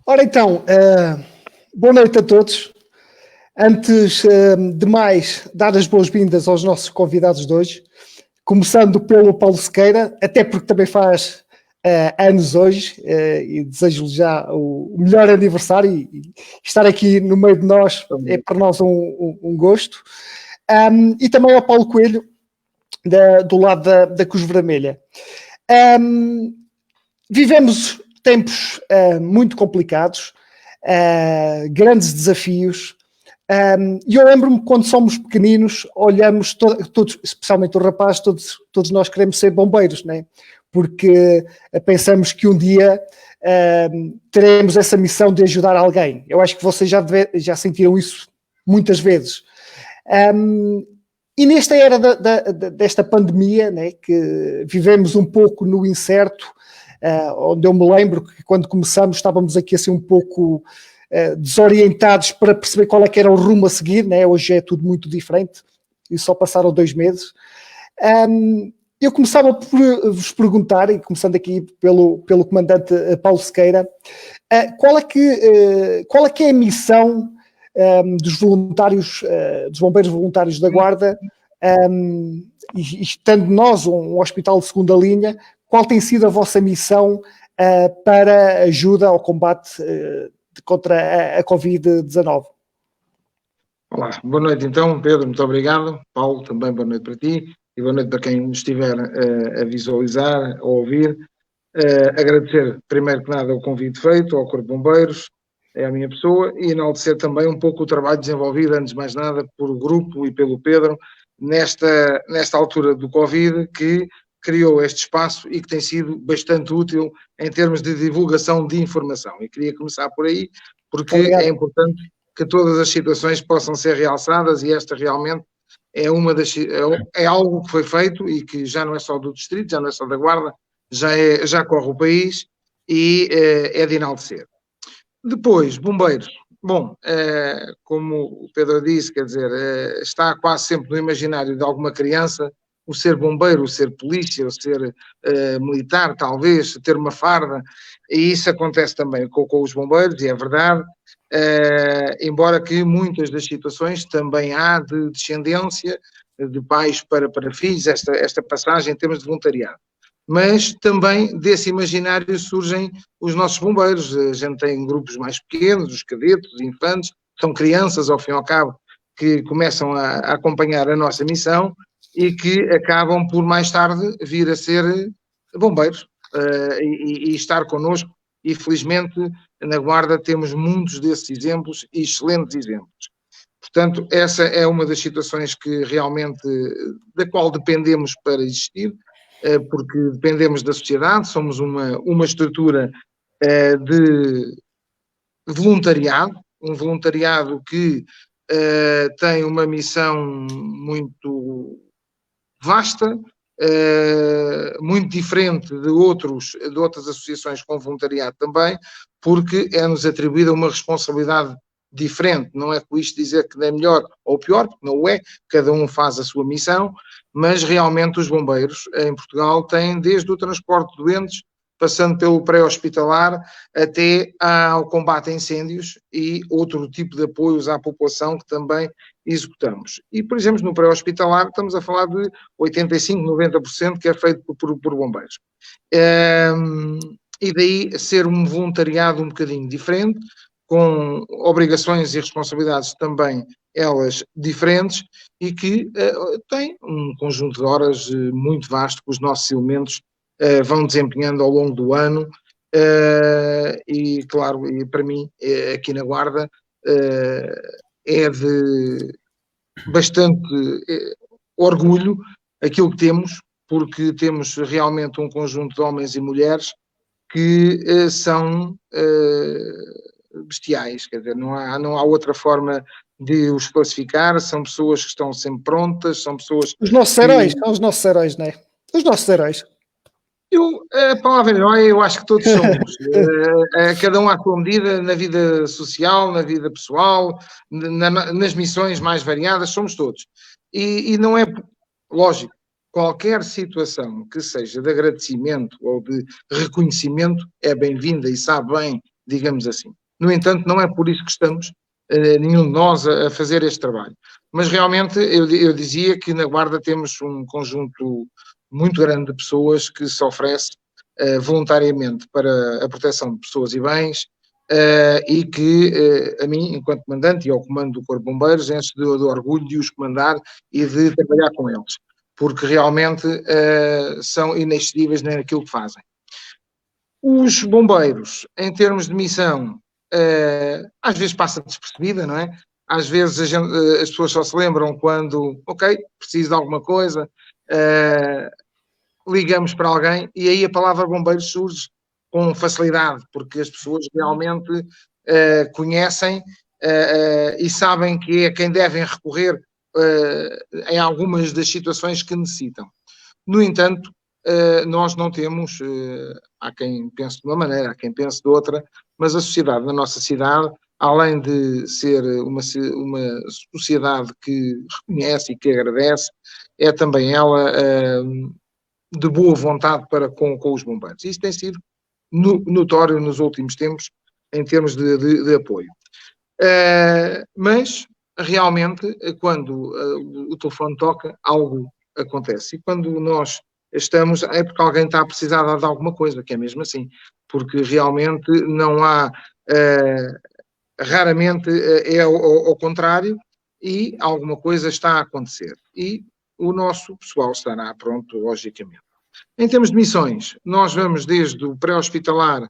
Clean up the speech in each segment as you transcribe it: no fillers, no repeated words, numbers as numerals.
Ora então, boa noite a todos. Antes de mais, dar as boas-vindas aos nossos convidados de hoje, começando pelo Paulo Sequeira, até porque também faz anos hoje, e desejo-lhe já o melhor aniversário e estar aqui no meio de nós é para nós um gosto. E também ao Paulo Coelho, do lado da Cruz Vermelha. Vivemos tempos muito complicados, grandes desafios, e eu lembro-me quando somos pequeninos, olhamos todos, especialmente os rapazes, todos nós queremos ser bombeiros, né? Porque pensamos que um dia teremos essa missão de ajudar alguém. Eu acho que vocês já sentiram isso muitas vezes. E nesta era desta pandemia, né, que vivemos um pouco no incerto, onde eu me lembro que quando começamos estávamos aqui assim um pouco desorientados para perceber qual é que era o rumo a seguir, né? Hoje é tudo muito diferente e só passaram 2 meses. Eu começava por vos perguntar, e começando aqui pelo comandante Paulo Sequeira, qual é que é a missão dos voluntários, dos bombeiros voluntários da Guarda, e estando nós um hospital de segunda linha, qual tem sido a vossa missão para ajuda ao combate contra a Covid-19? Olá, boa noite então, Pedro, muito obrigado. Paulo, também boa noite para ti e boa noite para quem estiver a visualizar, a ouvir. Agradecer, primeiro que nada, o convite feito ao Corpo de Bombeiros, é a minha pessoa, e enaltecer também um pouco o trabalho desenvolvido, antes de mais nada, por grupo e pelo Pedro, nesta altura do Covid, que criou este espaço e que tem sido bastante útil em termos de divulgação de informação. E queria começar por aí, porque é importante que todas as situações possam ser realçadas, e esta realmente é algo que foi feito e que já não é só do Distrito, já não é só da Guarda, já corre o país e é de enaltecer. Depois, bombeiros. Bom, como o Pedro disse, quer dizer, está quase sempre no imaginário de alguma criança o ser bombeiro, o ser polícia, o ser militar, talvez, ter uma farda, e isso acontece também com os bombeiros, e é verdade, embora que muitas das situações também há de descendência de pais para filhos, esta passagem em termos de voluntariado. Mas também desse imaginário surgem os nossos bombeiros. A gente tem grupos mais pequenos, os cadetes, os infantes, são crianças, ao fim e ao cabo, que começam a acompanhar a nossa missão e que acabam por mais tarde vir a ser bombeiros e estar connosco, e felizmente na Guarda temos muitos desses exemplos e excelentes exemplos. Portanto, essa é uma das situações que realmente, da qual dependemos para existir, porque dependemos da sociedade, somos uma estrutura de voluntariado, um voluntariado que tem uma missão muito vasta, muito diferente de outras associações com voluntariado também, porque é-nos atribuída uma responsabilidade diferente. Não é com isto dizer que é melhor ou pior, porque não é, cada um faz a sua missão, mas realmente os bombeiros em Portugal têm desde o transporte de doentes, passando pelo pré-hospitalar, até ao combate a incêndios e outro tipo de apoios à população que também executamos. E, por exemplo, no pré-hospitalar estamos a falar de 85%, 90% que é feito por bombeiros. E daí ser um voluntariado um bocadinho diferente, com obrigações e responsabilidades também elas diferentes, e que tem um conjunto de horas muito vasto que os nossos elementos vão desempenhando ao longo do ano, e claro, e para mim aqui na Guarda é de bastante orgulho aquilo que temos, porque temos realmente um conjunto de homens e mulheres que são bestiais, quer dizer, não há outra forma de os classificar. São pessoas que estão sempre prontas, são pessoas... Os nossos heróis, são os nossos heróis, não é? Os nossos heróis. A palavra herói, eu acho que todos somos, cada um à sua medida, na vida social, na vida pessoal, nas missões mais variadas, somos todos. E não é lógico, qualquer situação que seja de agradecimento ou de reconhecimento é bem-vinda, e sabe bem digamos assim. No entanto, não é por isso que estamos, nenhum de nós, a fazer este trabalho. Mas realmente eu dizia que na Guarda temos um conjunto muito grande de pessoas que se oferece voluntariamente para a proteção de pessoas e bens, e que a mim, enquanto comandante e ao comando do Corpo de Bombeiros, enche de orgulho de os comandar e de trabalhar com eles, porque realmente são inexcedíveis naquilo que fazem. Os bombeiros, em termos de missão, às vezes passa despercebida, não é? Às vezes as pessoas só se lembram quando, ok, preciso de alguma coisa, ligamos para alguém e aí a palavra bombeiro surge com facilidade, porque as pessoas realmente conhecem e sabem que é quem devem recorrer em algumas das situações que necessitam. No entanto, nós não temos, há quem pense de uma maneira, há quem pense de outra, mas a sociedade na nossa cidade, além de ser uma sociedade que reconhece e que agradece, é também ela de boa vontade para com os bombeiros. Isso tem sido notório nos últimos tempos em termos de apoio. Mas, realmente, quando o telefone toca, algo acontece. E quando nós estamos, é porque alguém está a precisar de alguma coisa, que é mesmo assim. Porque realmente não há, raramente é ao contrário, e alguma coisa está a acontecer. E o nosso pessoal estará pronto, logicamente. Em termos de missões, nós vamos desde o pré-hospitalar,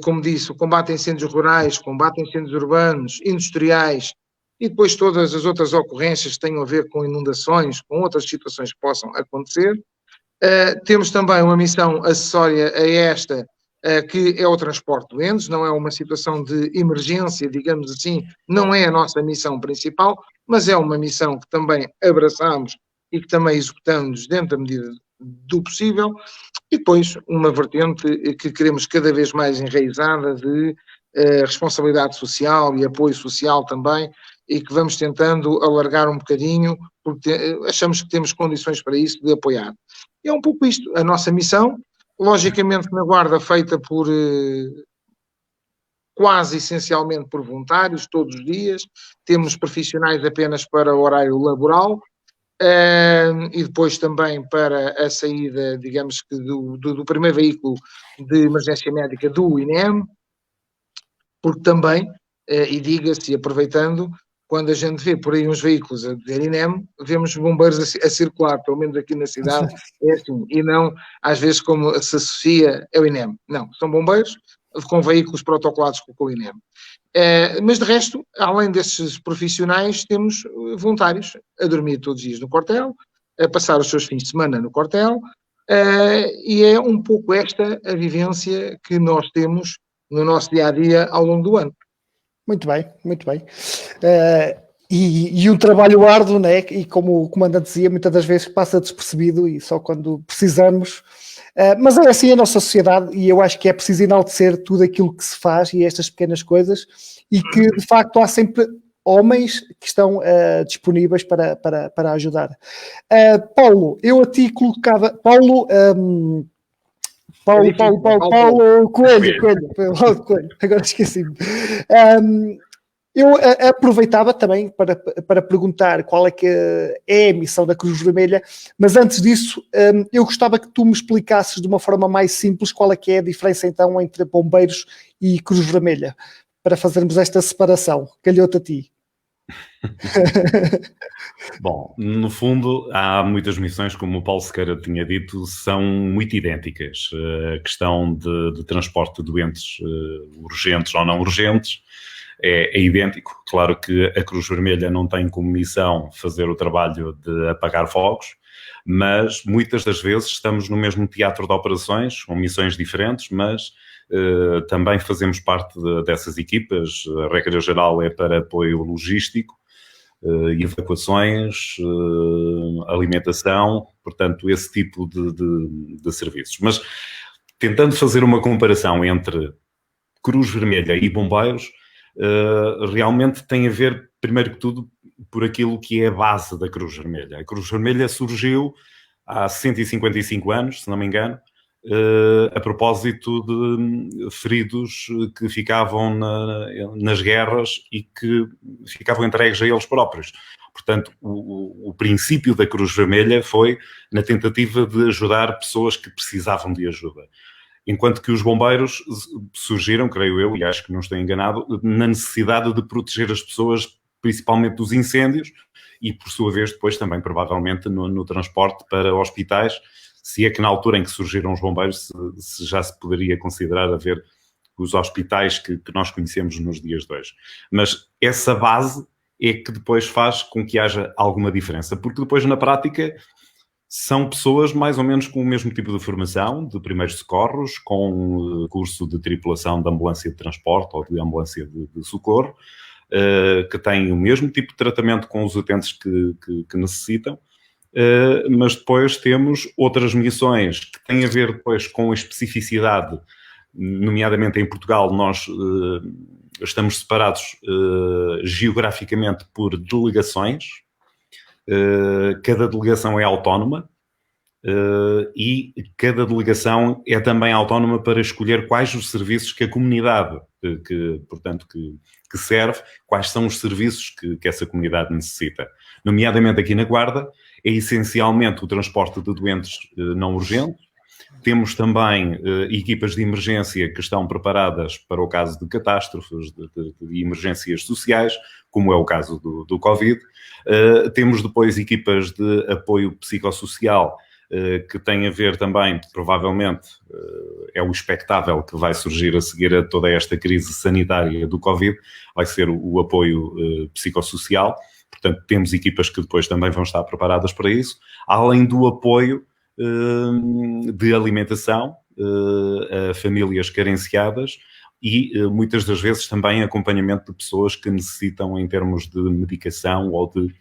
como disse, o combate a incêndios rurais, combate a incêndios urbanos, industriais, e depois todas as outras ocorrências que tenham a ver com inundações, com outras situações que possam acontecer. Temos também uma missão acessória a esta, que é o transporte de doentes, não é uma situação de emergência, digamos assim, não é a nossa missão principal, mas é uma missão que também abraçamos e que também executamos dentro da medida do possível, e depois uma vertente que queremos cada vez mais enraizada de responsabilidade social e apoio social também, e que vamos tentando alargar um bocadinho, porque achamos que temos condições para isso, de apoiar. É um pouco isto, a nossa missão, logicamente na Guarda feita por quase essencialmente por voluntários, todos os dias, temos profissionais apenas para o horário laboral, e depois também para a saída, digamos que do primeiro veículo de emergência médica do INEM, porque também, e diga-se, aproveitando, quando a gente vê por aí uns veículos a dizer INEM, vemos bombeiros a circular, pelo menos aqui na cidade, é assim, e não às vezes como se associa ao INEM. Não, são bombeiros com veículos protocolados com o INEM. Mas de resto, além desses profissionais, temos voluntários a dormir todos os dias no quartel, a passar os seus fins de semana no quartel, e é um pouco esta a vivência que nós temos no nosso dia-a-dia ao longo do ano. Muito bem, muito bem. E um trabalho árduo, né? E como o comandante dizia, muitas das vezes passa despercebido e só quando precisamos. Mas é assim a nossa sociedade, e eu acho que é preciso enaltecer tudo aquilo que se faz e estas pequenas coisas, e que de facto há sempre homens que estão disponíveis para ajudar. Paulo, eu a ti colocava... Paulo Coelho, agora esqueci-me. Eu aproveitava também para perguntar qual é que é a missão da Cruz Vermelha, mas antes disso, eu gostava que tu me explicasses de uma forma mais simples qual é que é a diferença então entre bombeiros e Cruz Vermelha, para fazermos esta separação. Calhou-te a ti. Bom, no fundo, há muitas missões, como o Paulo Sequeira tinha dito, são muito idênticas. A questão de transporte de doentes urgentes ou não urgentes é idêntico. Claro que a Cruz Vermelha não tem como missão fazer o trabalho de apagar fogos, mas muitas das vezes estamos no mesmo teatro de operações, com missões diferentes, mas também fazemos parte dessas equipas. A regra geral é para apoio logístico, evacuações, alimentação, portanto, esse tipo de serviços. Mas, tentando fazer uma comparação entre Cruz Vermelha e bombeiros, realmente tem a ver, primeiro que tudo, por aquilo que é a base da Cruz Vermelha. A Cruz Vermelha surgiu há 155 anos, se não me engano, a propósito de feridos que ficavam nas guerras e que ficavam entregues a eles próprios. Portanto, o princípio da Cruz Vermelha foi na tentativa de ajudar pessoas que precisavam de ajuda. Enquanto que os bombeiros surgiram, creio eu, e acho que não estou enganado, na necessidade de proteger as pessoas, principalmente dos incêndios, e por sua vez depois também provavelmente no transporte para hospitais, se é que na altura em que surgiram os bombeiros se já se poderia considerar haver os hospitais que nós conhecemos nos dias de hoje. Mas essa base é que depois faz com que haja alguma diferença, porque depois na prática são pessoas mais ou menos com o mesmo tipo de formação, de primeiros socorros, com curso de tripulação de ambulância de transporte ou de ambulância de socorro, que têm o mesmo tipo de tratamento com os utentes que necessitam, mas depois temos outras missões que têm a ver depois com a especificidade, nomeadamente em Portugal nós estamos separados geograficamente por delegações, cada delegação é autónoma e cada delegação é também autónoma para escolher quais os serviços que a comunidade que serve, quais são os serviços que essa comunidade necessita. Nomeadamente aqui na Guarda, é essencialmente o transporte de doentes não urgentes. Temos também equipas de emergência que estão preparadas para o caso de catástrofes, de emergências sociais, como é o caso do Covid. Temos depois equipas de apoio psicossocial, que tem a ver também, provavelmente, é o expectável que vai surgir a seguir a toda esta crise sanitária do Covid, vai ser o apoio psicossocial. Portanto, temos equipas que depois também vão estar preparadas para isso, além do apoio de alimentação a famílias carenciadas e muitas das vezes também acompanhamento de pessoas que necessitam em termos de medicação ou de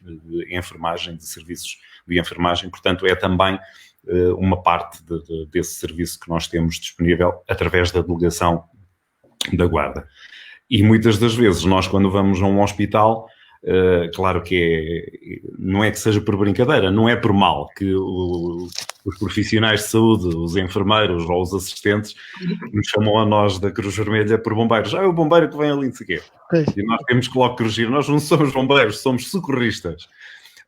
enfermagem, de serviços de enfermagem. Portanto, é também uma parte desse serviço que nós temos disponível através da delegação da Guarda. E muitas das vezes nós, quando vamos a um hospital, claro que não é que seja por brincadeira, não é por mal que os profissionais de saúde, os enfermeiros ou os assistentes nos chamam a nós da Cruz Vermelha por bombeiros. É o bombeiro que vem ali, não sei o quê. E nós temos que logo corrigir. Nós não somos bombeiros, somos socorristas.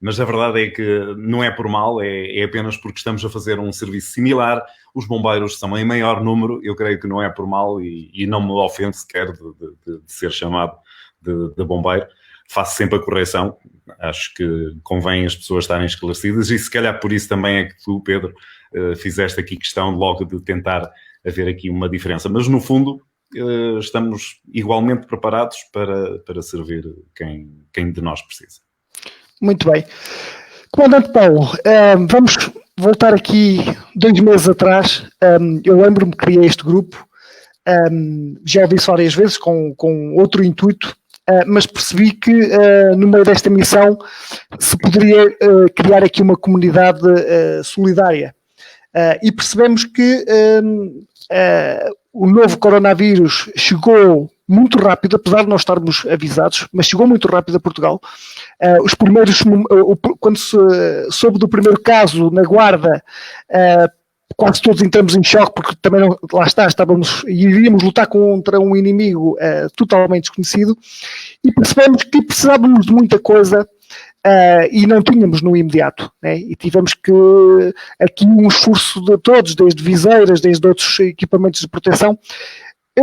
Mas a verdade é que não é por mal, é apenas porque estamos a fazer um serviço similar. Os bombeiros são em maior número, eu creio que não é por mal e não me ofendo sequer de ser chamado de bombeiro. Faço sempre a correção, acho que convém as pessoas estarem esclarecidas e se calhar por isso também é que tu, Pedro, fizeste aqui questão logo de tentar haver aqui uma diferença. Mas no fundo estamos igualmente preparados para servir quem de nós precisa. Muito bem. Comandante Paulo, vamos voltar aqui 2 meses atrás. Eu lembro-me que criei este grupo, já ouvi isso várias vezes com outro intuito, mas percebi que no meio desta missão se poderia criar aqui uma comunidade solidária. E percebemos que o novo coronavírus chegou muito rápido, apesar de nós estarmos avisados, mas chegou muito rápido a Portugal. Os primeiros, quando se soube do primeiro caso na Guarda, quase todos entramos em choque, porque também lá está, iríamos lutar contra um inimigo totalmente desconhecido, e percebemos que precisávamos de muita coisa e não tínhamos no imediato, né? E tivemos que aqui um esforço de todos, desde viseiras, desde outros equipamentos de proteção.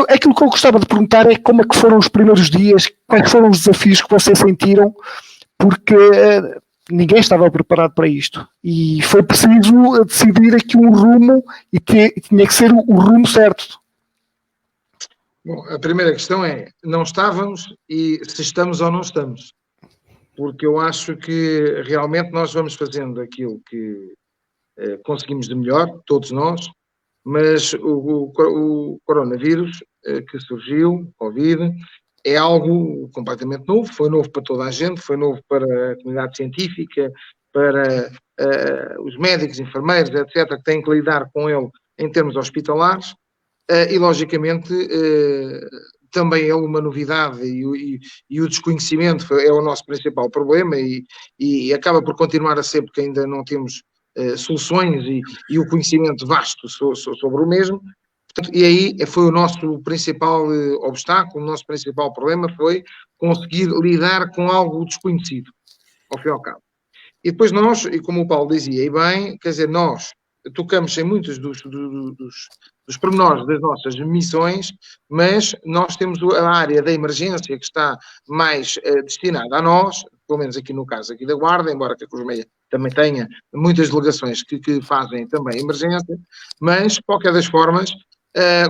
Aquilo que eu gostava de perguntar é como é que foram os primeiros dias, quais foram os desafios que vocês sentiram, porque ninguém estava preparado para isto e foi preciso decidir aqui um rumo e tinha que ser o rumo certo. Bom, a primeira questão é, não estávamos e se estamos ou não estamos, porque eu acho que realmente nós vamos fazendo aquilo que conseguimos de melhor, todos nós, mas o coronavírus que surgiu, o Covid, é algo completamente novo, foi novo para toda a gente, foi novo para a comunidade científica, para os médicos, enfermeiros, etc., que têm que lidar com ele em termos hospitalares, e logicamente também é uma novidade e o desconhecimento é o nosso principal problema e acaba por continuar a ser, porque ainda não temos soluções e o conhecimento vasto sobre o mesmo. Portanto, e aí foi o nosso principal obstáculo, o nosso principal problema foi conseguir lidar com algo desconhecido, ao fim e ao cabo. E depois nós, e como o Paulo dizia, e bem, quer dizer, nós tocamos em muitos dos pormenores das nossas missões, mas nós temos a área da emergência que está mais destinada a nós, pelo menos aqui no caso aqui da Guarda, embora que a Cruz Vermelha também tenha muitas delegações que fazem também emergência, mas, de qualquer das formas,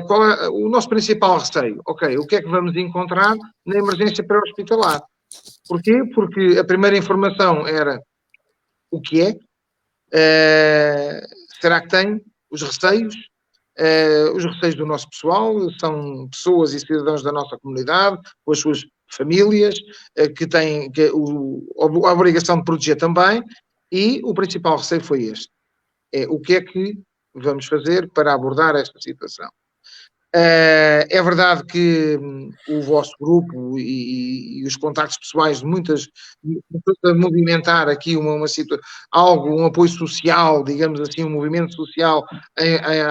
qual é o nosso principal receio? Ok, o que é que vamos encontrar na emergência pré-hospitalar? Porquê? Porque a primeira informação era o que é, será que tem os receios do nosso pessoal, são pessoas e cidadãos da nossa comunidade, com as suas famílias, que têm a obrigação de proteger também, e o principal receio foi este. O que é que vamos fazer para abordar esta situação? É verdade que o vosso grupo e os contactos pessoais de muitas a movimentar aqui uma situação, um apoio social, digamos assim, um movimento social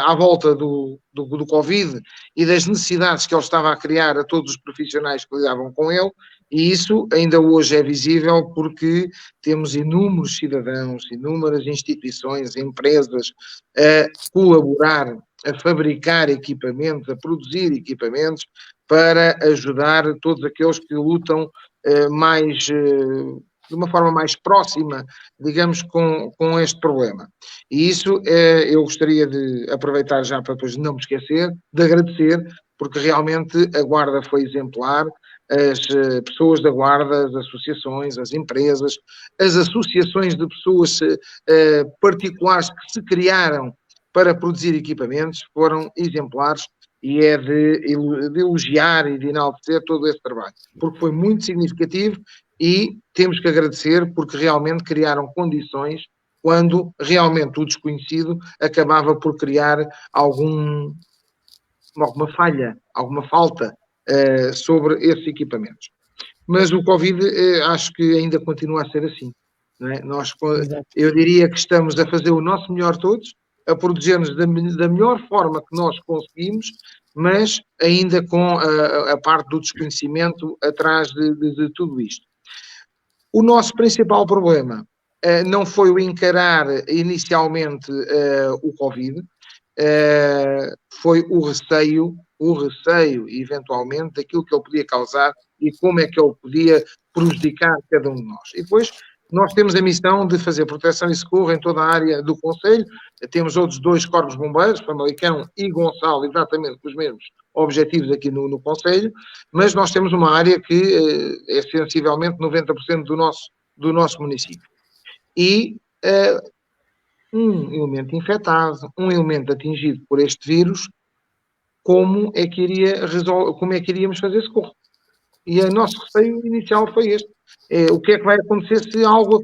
à volta do Covid e das necessidades que ele estava a criar a todos os profissionais que lidavam com ele, e isso ainda hoje é visível porque temos inúmeros cidadãos, inúmeras instituições, empresas a colaborar, a fabricar equipamentos, a produzir equipamentos para ajudar todos aqueles que lutam de uma forma mais próxima, digamos, com este problema. E isso eu gostaria de aproveitar já para depois não me esquecer, de agradecer, porque realmente a Guarda foi exemplar, as pessoas da Guarda, as associações, as empresas, as associações de pessoas particulares que se criaram para produzir equipamentos, foram exemplares e é de elogiar e de enaltecer todo esse trabalho, porque foi muito significativo e temos que agradecer porque realmente criaram condições quando realmente o desconhecido acabava por criar alguma falha, alguma falta sobre esses equipamentos. Mas o Covid acho que ainda continua a ser assim. Não é? Eu diria que estamos a fazer o nosso melhor todos, a proteger-nos da melhor forma que nós conseguimos, mas ainda com a parte do desconhecimento atrás de tudo isto. O nosso principal problema não foi o encarar inicialmente o Covid, foi o receio, eventualmente, daquilo que ele podia causar e como é que ele podia prejudicar cada um de nós. E depois nós temos a missão de fazer proteção e socorro em toda a área do Conselho. Temos outros 2 corpos bombeiros, Famalicão e Gonçalo, exatamente com os mesmos objetivos aqui no Conselho, mas nós temos uma área que é sensivelmente 90% do nosso município. E um elemento infectado, um elemento atingido por este vírus, como é que iríamos fazer socorro? E o nosso receio inicial foi este. O que é que vai acontecer se algo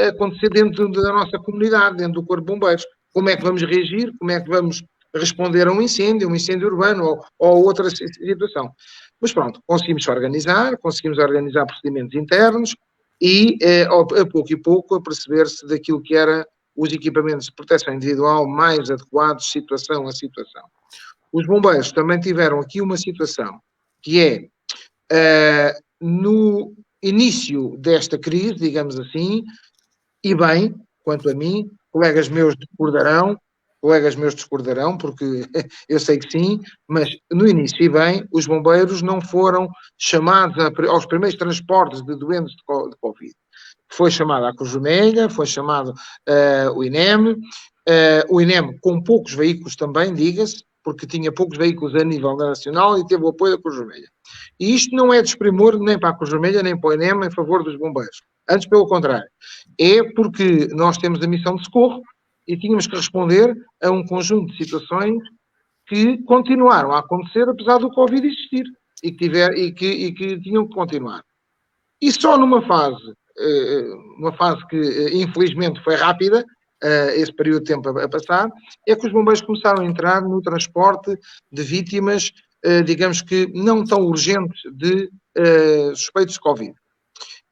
acontecer dentro da nossa comunidade, dentro do Corpo de Bombeiros? Como é que vamos reagir? Como é que vamos responder a um incêndio urbano ou outra situação? Mas pronto, conseguimos organizar procedimentos internos e, a pouco e pouco, a perceber-se daquilo que era os equipamentos de proteção individual mais adequados, situação a situação. Os bombeiros também tiveram aqui uma situação que é, no início desta crise, digamos assim, e bem, quanto a mim, colegas meus discordarão, porque eu sei que sim, mas no início e bem, os bombeiros não foram chamados aos primeiros transportes de doentes de Covid. Foi chamado a Cruz Vermelha, foi chamado o INEM com poucos veículos também, diga-se, porque tinha poucos veículos a nível nacional e teve o apoio da Cruz Vermelha. E isto não é desprimor nem para a Cruz Vermelha, nem para o INEM em favor dos bombeiros. Antes, pelo contrário. É porque nós temos a missão de socorro e tínhamos que responder a um conjunto de situações que continuaram a acontecer apesar do Covid existir e que tinham que continuar. E só numa fase que infelizmente foi rápida, esse período de tempo a passar, é que os bombeiros começaram a entrar no transporte de vítimas, digamos que não tão urgentes de suspeitos de Covid.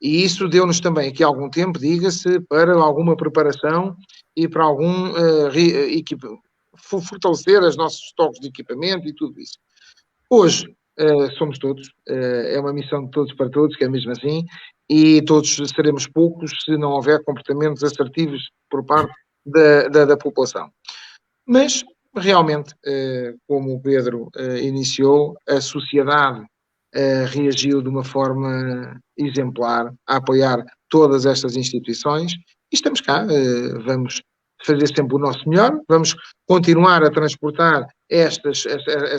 E isso deu-nos também aqui algum tempo, diga-se, para alguma preparação e para algum fortalecer os nossos estoques de equipamento e tudo isso. Hoje somos todos, é uma missão de todos para todos, que é mesmo assim, e todos seremos poucos se não houver comportamentos assertivos por parte da população. Mas, realmente, como o Pedro iniciou, a sociedade reagiu de uma forma exemplar a apoiar todas estas instituições e estamos cá, vamos fazer sempre o nosso melhor, vamos continuar a transportar as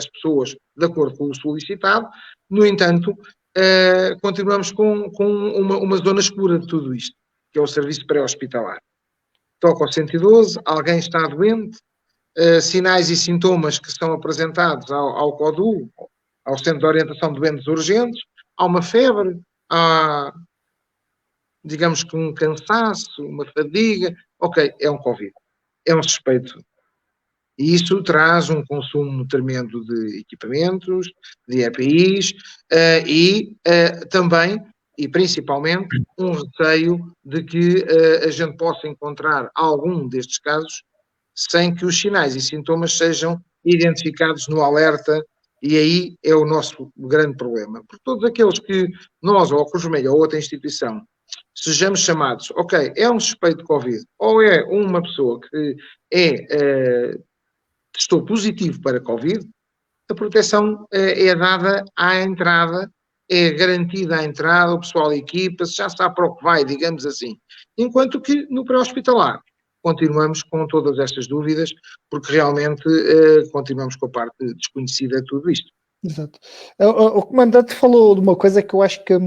pessoas de acordo com o solicitado. No entanto, continuamos com uma zona escura de tudo isto, que é o serviço pré-hospitalar. Toca ao 112, alguém está doente, sinais e sintomas que são apresentados ao CODU, ao Centro de Orientação de Doentes Urgentes, há uma febre, há, digamos que um cansaço, uma fadiga, ok, é um Covid, é um suspeito. E isso traz um consumo tremendo de equipamentos, de EPIs e também, e principalmente, um receio de que a gente possa encontrar algum destes casos sem que os sinais e sintomas sejam identificados no alerta, e aí é o nosso grande problema. Por todos aqueles que nós, ou a Cruz Vermelha, ou outra instituição, sejamos chamados, ok, é um suspeito de Covid, ou é uma pessoa que testou positivo para Covid, a proteção é dada à entrada, é garantida à entrada, o pessoal equipa-se, já sabe para o que vai, digamos assim. Enquanto que no pré-hospitalar continuamos com todas estas dúvidas, porque realmente continuamos com a parte desconhecida de tudo isto. Exato. O comandante falou de uma coisa que eu acho que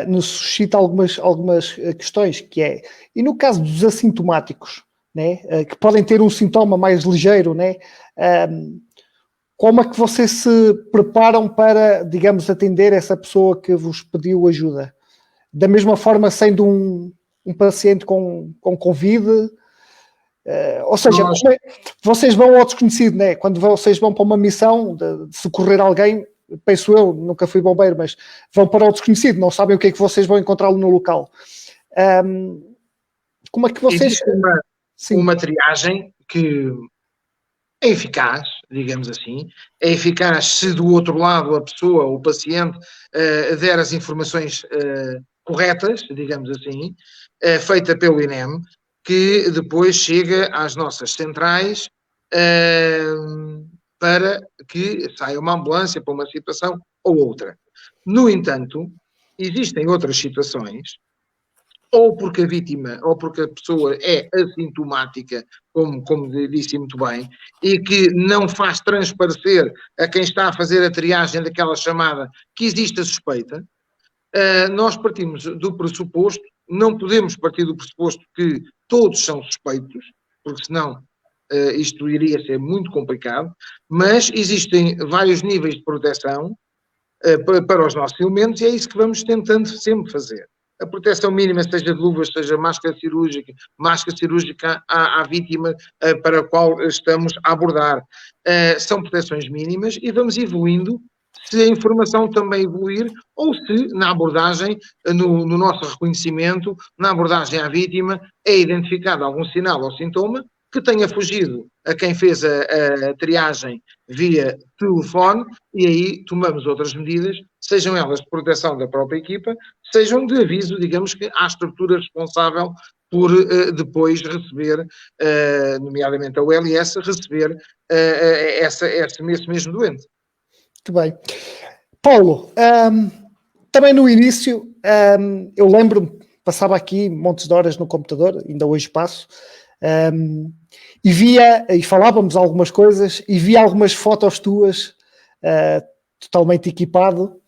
nos suscita algumas questões, que é, e no caso dos assintomáticos, né, que podem ter um sintoma mais ligeiro, né, como é que vocês se preparam para, digamos, atender essa pessoa que vos pediu ajuda? Da mesma forma, sendo um paciente com Covid, ou seja, vocês vão ao desconhecido, né? Quando vocês vão para uma missão de socorrer alguém, penso eu, nunca fui bombeiro, mas vão para o desconhecido, não sabem o que é que vocês vão encontrá-lo no local. Como é que vocês... Existe uma triagem que é eficaz, digamos assim, é eficaz se do outro lado a pessoa, o paciente, der as informações corretas, digamos assim, feita pelo INEM, que depois chega às nossas centrais para que saia uma ambulância para uma situação ou outra. No entanto, existem outras situações, ou porque a vítima, ou porque a pessoa é assintomática, como disse muito bem, e que não faz transparecer a quem está a fazer a triagem daquela chamada que existe a suspeita, nós partimos do pressuposto, não podemos partir do pressuposto que todos são suspeitos, porque senão isto iria ser muito complicado, mas existem vários níveis de proteção para os nossos elementos e é isso que vamos tentando sempre fazer. A proteção mínima, seja de luvas, seja máscara cirúrgica à vítima para a qual estamos a abordar. São proteções mínimas e vamos evoluindo se a informação também evoluir ou se na abordagem, no nosso reconhecimento, na abordagem à vítima, é identificado algum sinal ou sintoma que tenha fugido a quem fez a triagem via telefone e aí tomamos outras medidas, sejam elas de proteção da própria equipa, sejam de aviso, digamos que à estrutura responsável por depois receber, nomeadamente a OLS, receber esse mesmo doente. Muito bem. Paulo, também no início, eu lembro-me, passava aqui montes de horas no computador, ainda hoje passo, e via, e falávamos algumas coisas, e via algumas fotos tuas, totalmente equipado.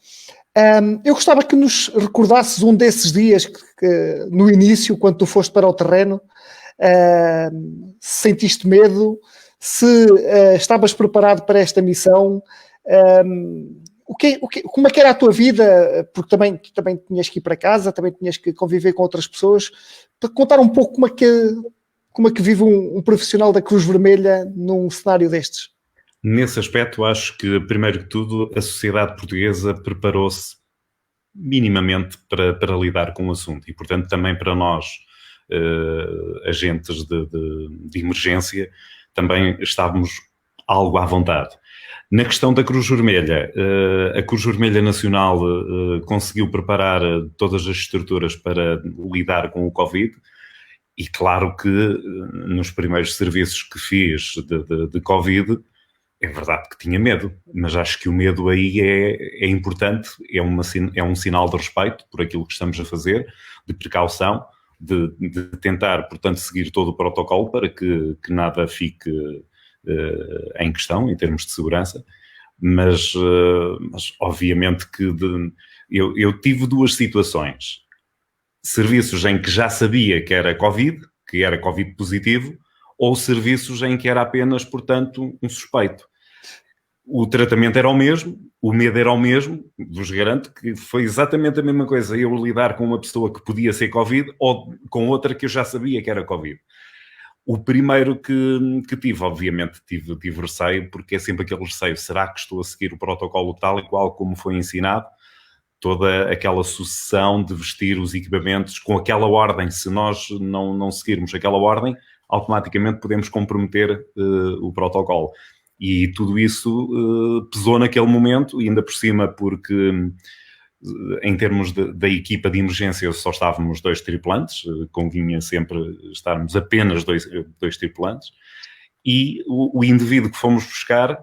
Eu gostava que nos recordasses um desses dias que no início, quando tu foste para o terreno, se sentiste medo, se estavas preparado para esta missão, como é que era a tua vida, porque também tinhas que ir para casa, também tinhas que conviver com outras pessoas, para contar um pouco como é que vive um profissional da Cruz Vermelha num cenário destes? Nesse aspecto, acho que, primeiro que tudo, a sociedade portuguesa preparou-se minimamente para lidar com o assunto. E, portanto, também para nós, agentes de emergência, também estávamos algo à vontade. Na questão da Cruz Vermelha, a Cruz Vermelha Nacional conseguiu preparar todas as estruturas para lidar com o Covid, e claro que nos primeiros serviços que fiz de Covid, é verdade que tinha medo, mas acho que o medo aí é importante, é um sinal de respeito por aquilo que estamos a fazer, de precaução, de tentar, portanto, seguir todo o protocolo para que nada fique em questão, em termos de segurança, mas obviamente que eu tive duas situações. Serviços em que já sabia que era Covid positivo, ou serviços em que era apenas, portanto, um suspeito. O tratamento era o mesmo, o medo era o mesmo, vos garanto que foi exatamente a mesma coisa eu lidar com uma pessoa que podia ser Covid ou com outra que eu já sabia que era Covid. O primeiro que tive, obviamente, tive receio, porque é sempre aquele receio, será que estou a seguir o protocolo tal e qual como foi ensinado? Toda aquela sucessão de vestir os equipamentos com aquela ordem, se nós não seguirmos aquela ordem, automaticamente podemos comprometer o protocolo. E tudo isso pesou naquele momento, e ainda por cima porque, em termos da equipa de emergência, só estávamos 2 tripulantes, convinha sempre estarmos apenas dois tripulantes, e o indivíduo que fomos buscar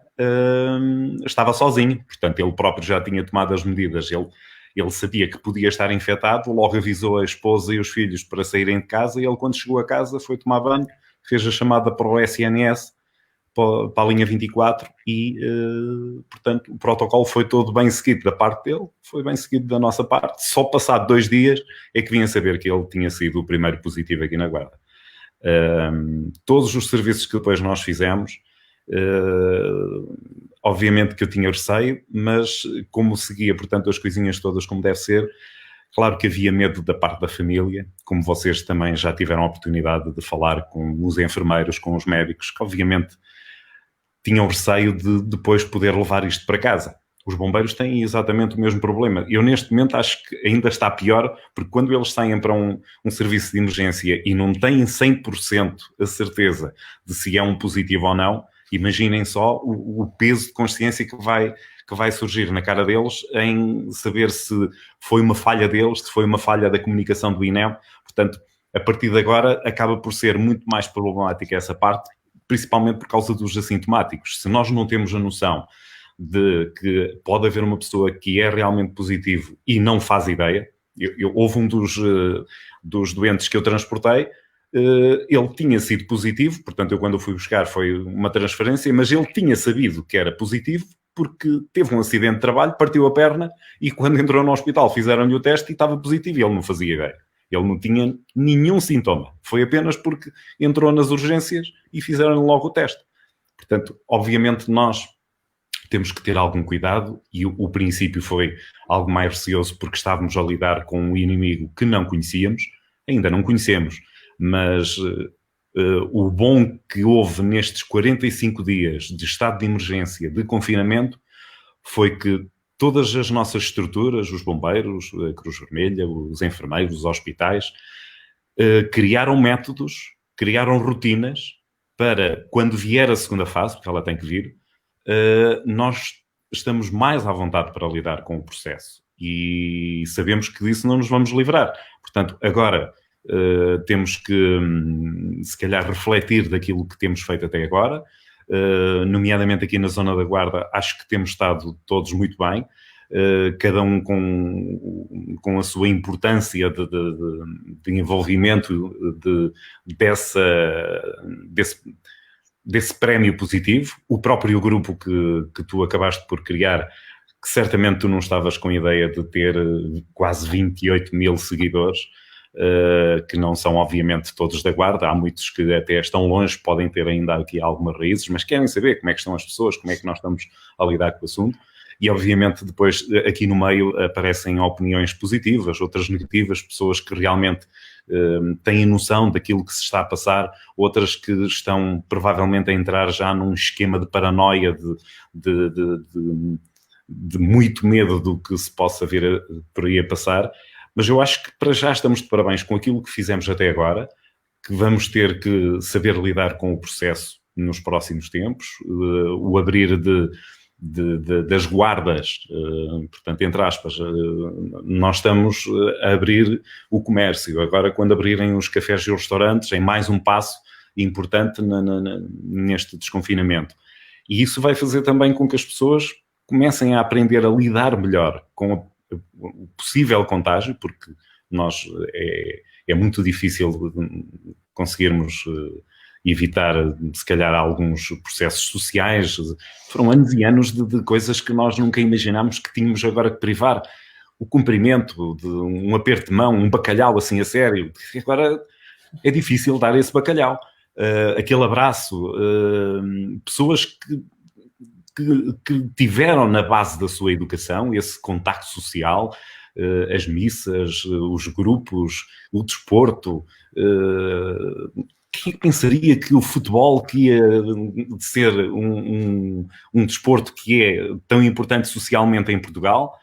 estava sozinho, portanto ele próprio já tinha tomado as medidas, ele sabia que podia estar infectado, logo avisou a esposa e os filhos para saírem de casa, e ele, quando chegou a casa, foi tomar banho, fez a chamada para o SNS, para a linha 24, e, portanto, o protocolo foi todo bem seguido da parte dele, foi bem seguido da nossa parte. Só passado 2 dias é que vinha saber que ele tinha sido o primeiro positivo aqui na Guarda. Todos os serviços que depois nós fizemos, obviamente que eu tinha receio, mas como seguia, portanto, as coisinhas todas como deve ser, claro que havia medo da parte da família, como vocês também já tiveram a oportunidade de falar com os enfermeiros, com os médicos, que obviamente tinham receio de depois poder levar isto para casa. Os bombeiros têm exatamente o mesmo problema. Eu, neste momento, acho que ainda está pior, porque quando eles saem para um serviço de emergência e não têm 100% a certeza de se é um positivo ou não, imaginem só o peso de consciência que vai surgir na cara deles em saber se foi uma falha deles, se foi uma falha da comunicação do INEM. Portanto, a partir de agora, acaba por ser muito mais problemática essa parte, principalmente por causa dos assintomáticos. Se nós não temos a noção de que pode haver uma pessoa que é realmente positivo e não faz ideia, houve um dos doentes que eu transportei, ele tinha sido positivo, portanto eu quando o fui buscar foi uma transferência, mas ele tinha sabido que era positivo porque teve um acidente de trabalho, partiu a perna e quando entrou no hospital fizeram-lhe o teste e estava positivo e ele não fazia ideia. Ele não tinha nenhum sintoma. Foi apenas porque entrou nas urgências e fizeram-lhe logo o teste. Portanto, obviamente nós temos que ter algum cuidado e o princípio foi algo mais receoso porque estávamos a lidar com um inimigo que não conhecíamos, ainda não conhecemos, mas o bom que houve nestes 45 dias de estado de emergência, de confinamento, foi que todas as nossas estruturas, os bombeiros, a Cruz Vermelha, os enfermeiros, os hospitais, criaram métodos, criaram rotinas para, quando vier a segunda fase, porque ela tem que vir, nós estamos mais à vontade para lidar com o processo. E sabemos que disso não nos vamos livrar. Portanto, agora temos que, se calhar, refletir daquilo que temos feito até agora, nomeadamente aqui na zona da Guarda, acho que temos estado todos muito bem, cada um com a sua importância de envolvimento desse prémio positivo. O próprio grupo que tu acabaste por criar, que certamente tu não estavas com a ideia de ter quase 28 mil seguidores, que não são obviamente todos da Guarda, há muitos que até estão longe, podem ter ainda aqui algumas raízes, mas querem saber como é que estão as pessoas, como é que nós estamos a lidar com o assunto, e obviamente depois aqui no meio aparecem opiniões positivas, outras negativas, pessoas que realmente têm noção daquilo que se está a passar, outras que estão provavelmente a entrar já num esquema de paranoia, de muito medo do que se possa vir por aí a passar, mas eu acho que para já estamos de parabéns com aquilo que fizemos até agora, que vamos ter que saber lidar com o processo nos próximos tempos, o abrir das guardas, portanto, entre aspas, nós estamos a abrir o comércio. Agora, quando abrirem os cafés e os restaurantes, é mais um passo importante neste desconfinamento. E isso vai fazer também com que as pessoas comecem a aprender a lidar melhor com o possível contágio, porque nós é muito difícil conseguirmos evitar, se calhar, alguns processos sociais. Foram anos e anos de coisas que nós nunca imaginámos que tínhamos agora que privar. O cumprimento de um aperto de mão, um bacalhau assim a sério. Agora é difícil dar esse bacalhau. Aquele abraço. Pessoas que tiveram na base da sua educação esse contacto social, as missas, os grupos, o desporto. Quem pensaria que o futebol, que ia ser um desporto que é tão importante socialmente em Portugal,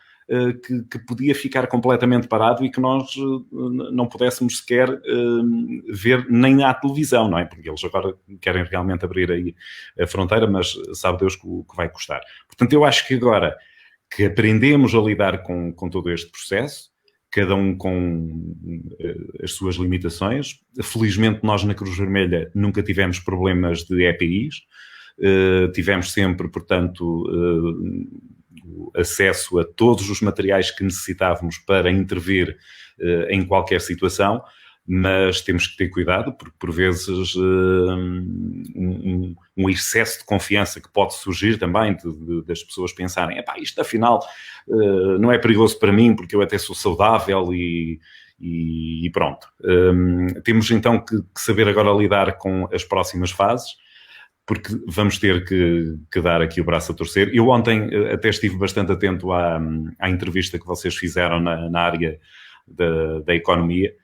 que podia ficar completamente parado e que nós não pudéssemos sequer ver nem na televisão, não é? Porque eles agora querem realmente abrir aí a fronteira, mas sabe Deus o que vai custar. Portanto, eu acho que agora que aprendemos a lidar com todo este processo, cada um com as suas limitações. Felizmente, nós na Cruz Vermelha nunca tivemos problemas de EPIs. Tivemos sempre, portanto, acesso a todos os materiais que necessitávamos para intervir em qualquer situação, mas temos que ter cuidado, porque por vezes um excesso de confiança que pode surgir também das pessoas pensarem, isto afinal não é perigoso para mim porque eu até sou saudável e pronto. Temos então que saber agora lidar com as próximas fases, porque vamos ter que dar aqui o braço a torcer. Eu ontem até estive bastante atento à entrevista que vocês fizeram na área da economia,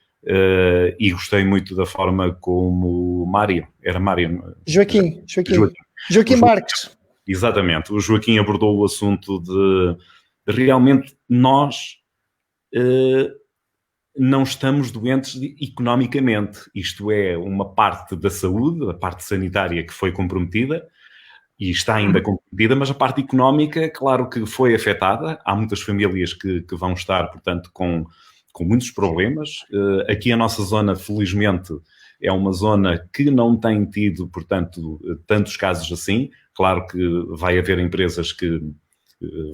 e gostei muito da forma como Joaquim Marques. Exatamente. O Joaquim abordou o assunto de realmente nós não estamos doentes economicamente. Isto é uma parte da saúde, a parte sanitária que foi comprometida e está ainda comprometida, mas a parte económica, claro que foi afetada. Há muitas famílias que vão estar, portanto, com muitos problemas. Aqui a nossa zona, felizmente, é uma zona que não tem tido, portanto, tantos casos assim. Claro que vai haver empresas que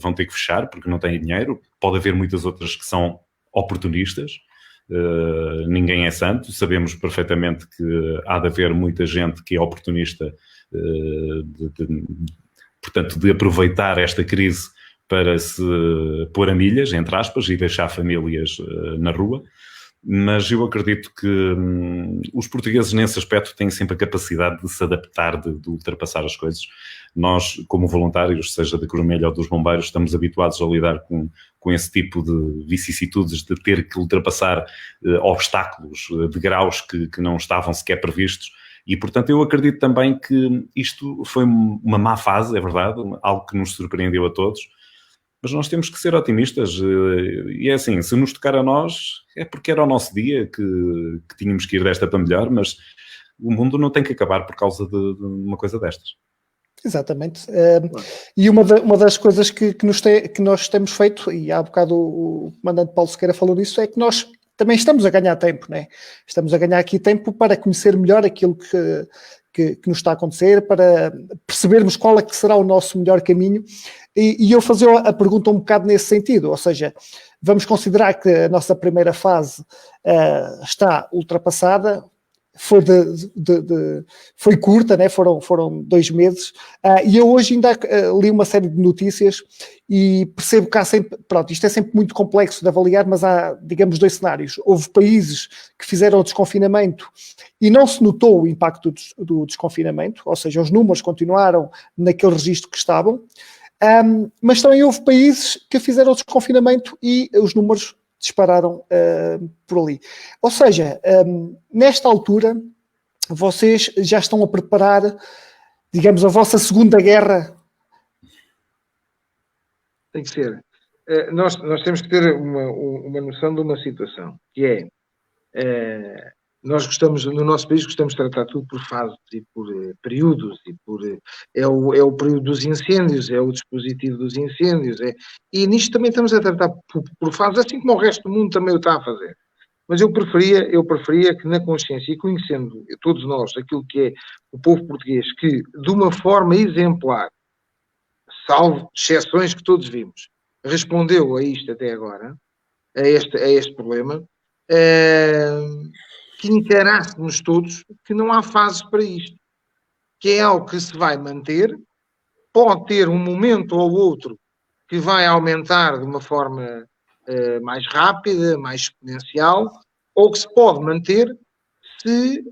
vão ter que fechar porque não têm dinheiro. Pode haver muitas outras que são oportunistas. Ninguém é santo. Sabemos perfeitamente que há de haver muita gente que é oportunista, portanto, de aproveitar esta crise para se pôr a milhas, entre aspas, e deixar famílias na rua. Mas eu acredito que os portugueses, nesse aspecto, têm sempre a capacidade de se adaptar, de ultrapassar as coisas. Nós, como voluntários, seja da Cruz Vermelha ou dos bombeiros, estamos habituados a lidar com esse tipo de vicissitudes, de ter que ultrapassar obstáculos, degraus que não estavam sequer previstos. E, portanto, eu acredito também que isto foi uma má fase, é verdade, algo que nos surpreendeu a todos. Mas nós temos que ser otimistas e é assim, se nos tocar a nós, é porque era o nosso dia que tínhamos que ir desta para melhor, mas o mundo não tem que acabar por causa de uma coisa destas. Exatamente. E uma das coisas que nós temos feito, e há bocado o comandante Paulo Sequeira falou disso, é que nós também estamos a ganhar tempo, né? Estamos a ganhar aqui tempo para conhecer melhor aquilo que nos está a acontecer, para percebermos qual é que será o nosso melhor caminho. E eu fazer a pergunta um bocado nesse sentido, ou seja, vamos considerar que a nossa primeira fase está ultrapassada, foi curta, né? Foram 2 meses, e eu hoje ainda li uma série de notícias e percebo que há sempre, pronto, isto é sempre muito complexo de avaliar, mas há, digamos, 2 cenários. Houve países que fizeram o desconfinamento e não se notou o impacto do desconfinamento, ou seja, os números continuaram naquele registro que estavam, mas também houve países que fizeram o desconfinamento e os números dispararam por ali. Ou seja, nesta altura, vocês já estão a preparar, digamos, a vossa segunda guerra Tem que ser. Nós temos que ter uma noção de uma situação, que é, nós gostamos, no nosso país, gostamos de tratar tudo por fases e por períodos, é o período dos incêndios, é o dispositivo dos incêndios, e nisto também estamos a tratar por fases, assim como o resto do mundo também o está a fazer. Mas eu preferia que na consciência e conhecendo todos nós aquilo que é o povo português, que de uma forma exemplar, salvo exceções que todos vimos, respondeu a isto até agora, a este problema, que encarássemos todos que não há fases para isto, que é algo que se vai manter, pode ter um momento ou outro que vai aumentar de uma forma mais rápida, mais exponencial, ou que se pode manter se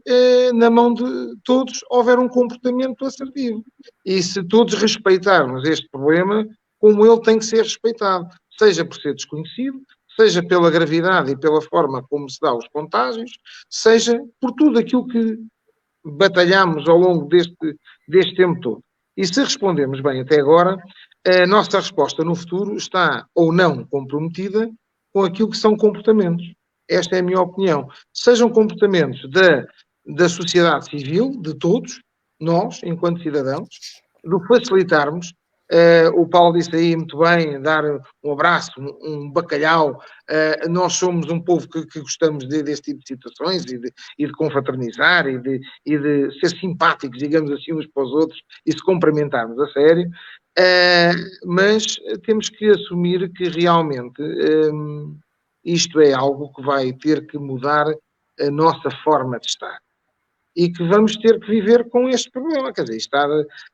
na mão de todos houver um comportamento assertivo. E se todos respeitarmos este problema como ele tem que ser respeitado, seja por ser desconhecido, seja pela gravidade e pela forma como se dá os contágios, seja por tudo aquilo que batalhamos ao longo deste tempo todo. E se respondemos bem até agora, a nossa resposta no futuro está ou não comprometida com aquilo que são comportamentos. Esta é a minha opinião. Sejam comportamentos da sociedade civil, de todos, nós, enquanto cidadãos, de facilitarmos. O Paulo disse aí muito bem, dar um abraço, um bacalhau. Nós somos um povo que gostamos desse tipo de situações e de confraternizar e de ser simpáticos, digamos assim, uns para os outros e se cumprimentarmos a sério. Mas temos que assumir que realmente isto é algo que vai ter que mudar a nossa forma de estar. E que vamos ter que viver com este problema. Quer dizer, está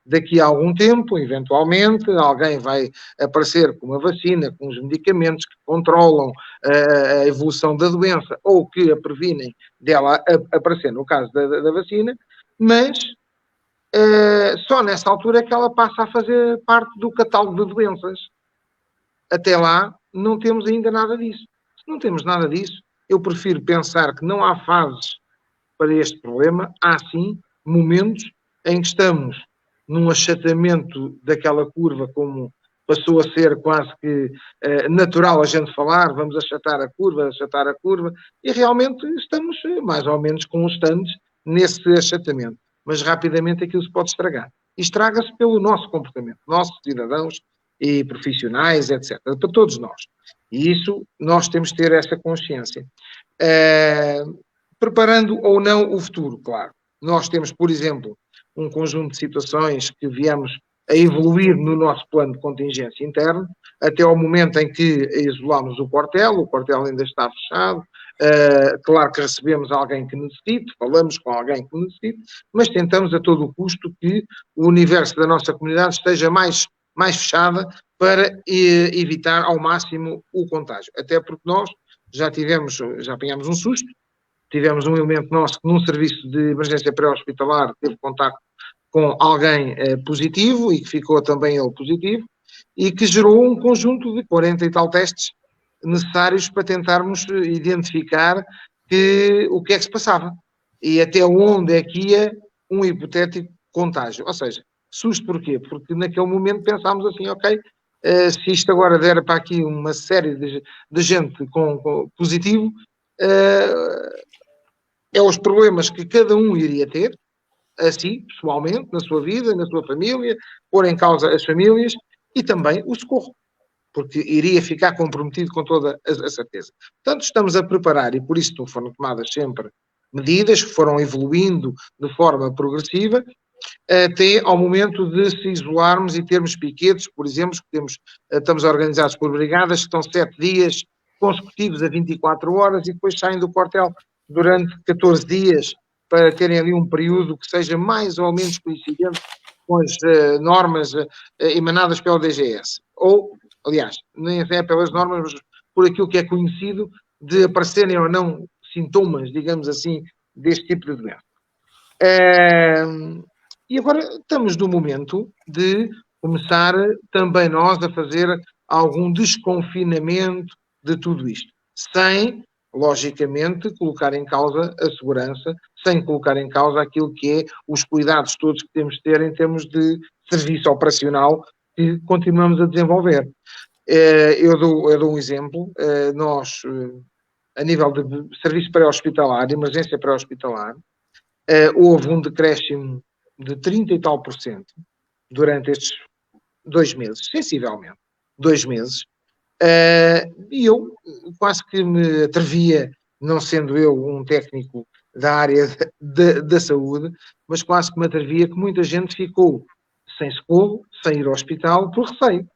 daqui a algum tempo, eventualmente, alguém vai aparecer com uma vacina, com os medicamentos que controlam a evolução da doença ou que a previnem dela aparecer no caso da vacina, mas só nessa altura é que ela passa a fazer parte do catálogo de doenças. Até lá, não temos ainda nada disso. Se não temos nada disso, eu prefiro pensar que não há fases para este problema. Há sim momentos em que estamos num achatamento daquela curva, como passou a ser quase que natural a gente falar, vamos achatar a curva, e realmente estamos mais ou menos constantes nesse achatamento. Mas rapidamente aquilo se pode estragar. E estraga-se pelo nosso comportamento, nossos cidadãos e profissionais, etc. Para todos nós. E isso nós temos de ter essa consciência. Preparando ou não o futuro, claro. Nós temos, por exemplo, um conjunto de situações que viemos a evoluir no nosso plano de contingência interno, até ao momento em que isolámos o quartel ainda está fechado, claro que recebemos alguém que necessite, falamos com alguém que necessite, mas tentamos a todo o custo que o universo da nossa comunidade esteja mais fechada para evitar ao máximo o contágio. Até porque nós já apanhámos um susto. Tivemos um elemento nosso que num serviço de emergência pré-hospitalar teve contacto com alguém positivo e que ficou também ele positivo e que gerou um conjunto de 40 e tal testes necessários para tentarmos identificar o que é que se passava e até onde é que ia um hipotético contágio. Ou seja, susto porquê? Porque naquele momento pensámos assim, ok, se isto agora der para aqui uma série de gente com positivo, é os problemas que cada um iria ter, assim, pessoalmente, na sua vida, na sua família, pôr em causa as famílias e também o socorro, porque iria ficar comprometido com toda a certeza. Portanto, estamos a preparar e por isso foram tomadas sempre medidas que foram evoluindo de forma progressiva até ao momento de se isolarmos e termos piquetes, por exemplo, que estamos organizados por brigadas que estão 7 dias consecutivos a 24 horas e depois saem do quartel durante 14 dias para terem ali um período que seja mais ou menos coincidente com as normas emanadas pela DGS. Ou, aliás, nem é pelas normas, mas por aquilo que é conhecido de aparecerem ou não sintomas, digamos assim, deste tipo de doença. E agora estamos no momento de começar também nós a fazer algum desconfinamento de tudo isto, sem, logicamente, colocar em causa a segurança, sem colocar em causa aquilo que é os cuidados todos que temos de ter em termos de serviço operacional que continuamos a desenvolver. Eu dou um exemplo. Nós, a nível de serviço pré-hospitalar, de emergência pré-hospitalar, houve um decréscimo de 30 e tal % durante estes 2 meses, sensivelmente, 2 meses. E eu quase que me atrevia, não sendo eu um técnico da área da saúde, mas quase que me atrevia que muita gente ficou sem socorro, sem ir ao hospital, por receio.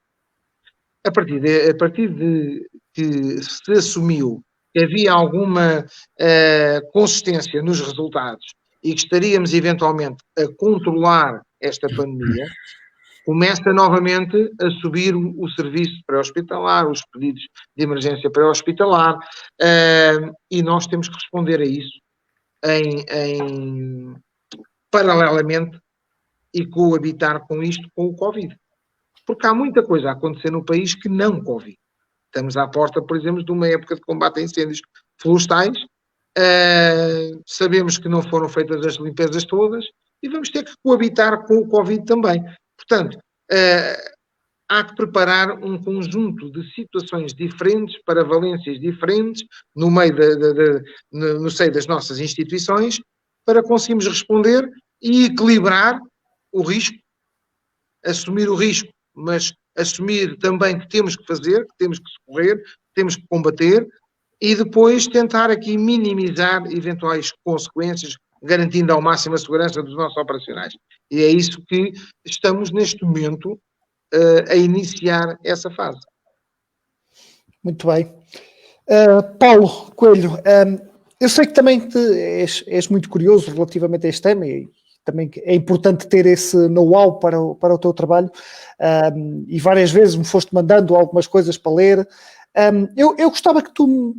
A partir de que se assumiu que havia alguma consistência nos resultados e que estaríamos eventualmente a controlar esta pandemia, começa novamente a subir o serviço pré-hospitalar, os pedidos de emergência pré-hospitalar, e nós temos que responder a isso paralelamente e coabitar com isto, com o Covid. Porque há muita coisa a acontecer no país que não Covid. Estamos à porta, por exemplo, de uma época de combate a incêndios florestais. Sabemos que não foram feitas as limpezas todas e vamos ter que coabitar com o Covid também. Portanto, há que preparar um conjunto de situações diferentes, para valências diferentes, no meio no seio das nossas instituições, para conseguirmos responder e equilibrar o risco, assumir o risco, mas assumir também que temos que fazer, que temos que socorrer, que temos que combater, e depois tentar aqui minimizar eventuais consequências, garantindo ao máximo a segurança dos nossos operacionais. E é isso que estamos neste momento a iniciar essa fase. Muito bem. Paulo Coelho, eu sei que também és muito curioso relativamente a este tema e também é importante ter esse know-how para o teu trabalho, e várias vezes me foste mandando algumas coisas para ler. Eu gostava que tu